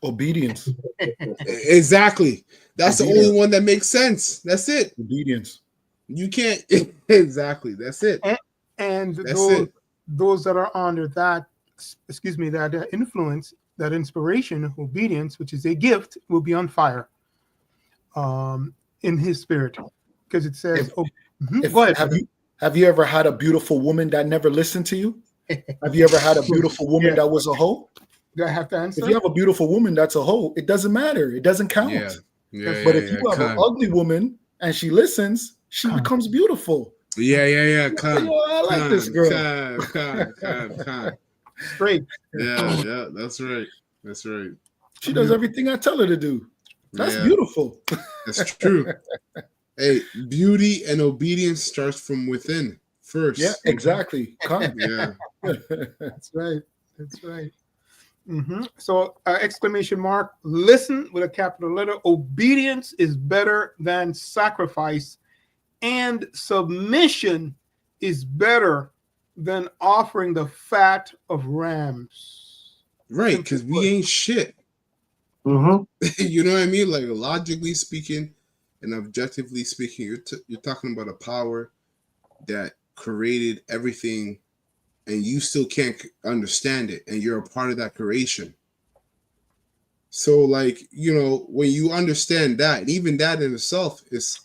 Obedience. Exactly. That's the only one that makes sense. That's it. Obedience. You can't. Exactly. That's it. And That's those that are under that, that influence, that inspiration, obedience, which is a gift, will be on fire in his spirit. Because it says, go ahead. Have you ever had a beautiful woman that never listened to you? Have you ever had a beautiful woman that was a hoe? Do I have to answer? If you have a beautiful woman that's a hoe, it doesn't matter. It doesn't count. But if you have an ugly woman and she listens, she becomes beautiful. Yeah. I like this girl. Straight. Yeah. That's right. She does everything I tell her to do. That's beautiful. That's true. Hey, beauty and obedience starts from within first. Yeah, exactly. Yeah. That's right. So exclamation mark, listen with a capital letter. Obedience is better than sacrifice, and submission is better than offering the fat of rams. Right, because we ain't shit. You know what I mean? Like, logically speaking and objectively speaking, you're talking about a power that created everything, and you still can't understand it, and you're a part of that creation. So, like, you know, when you understand that, and even that in itself is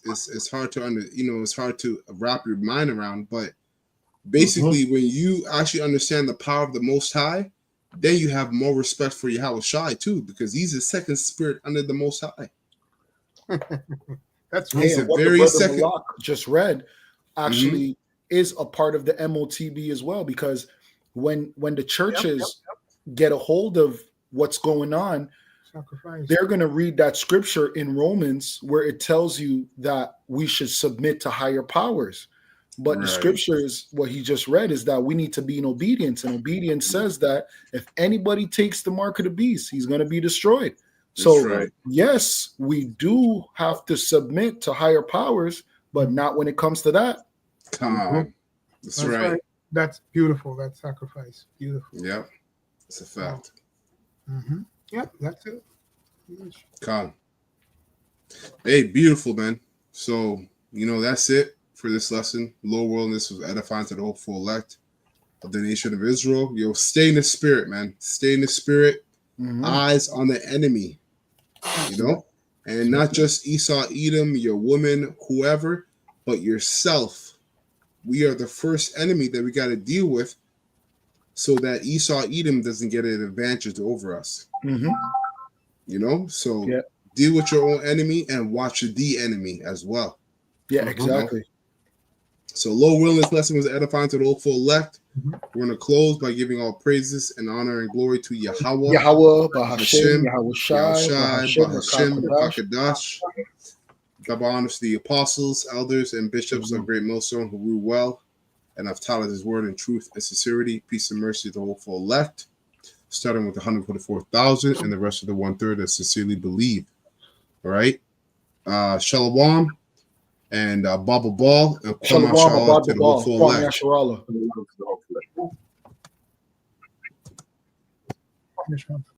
hard to it's hard to wrap your mind around. But basically, when you actually understand the power of the Most High, then you have more respect for Yahweh Shai too, because he's the second spirit under the Most High. That's right. And what the brother Malak just read actually is a part of the MOTB as well, because when the churches get a hold of what's going on, they're going to read that scripture in Romans where it tells you that we should submit to higher powers. But the scriptures, what he just read, is that we need to be in obedience. And obedience says that if anybody takes the mark of the beast, he's going to be destroyed. So, yes, we do have to submit to higher powers, but not when it comes to that. That's right. That's beautiful. That sacrifice. Beautiful. Yeah, it's a fact. Yeah, that's it. Calm. Hey, beautiful, man. So, you know, that's it for this lesson. Low worldness was edifying to the hopeful elect of the nation of Israel. Yo, stay in the spirit, man. Stay in the spirit. Eyes on the enemy, you know, and not just Esau, Edom, your woman, whoever, but yourself. We are the first enemy that we got to deal with, so that Esau, Edom doesn't get an advantage over us. You know, so deal with your own enemy and watch the enemy as well. Yeah, exactly. You know? So, low willingness lesson was edifying to the hopeful elect. We're going to close by giving all praises and honor and glory to Yahweh, Bahashem, Yahweh Shai, Bahashem, Bakadash. Double honors to the apostles, elders, and bishops of Great Millstone who rule well and have taught us his word in truth and sincerity. Peace and mercy to the hopeful elect, starting with the 144,000 and the rest of the 1/3 that sincerely believe. All right. Shalom. And Baba Ball and Shalom, Kwame to the hopeful elect.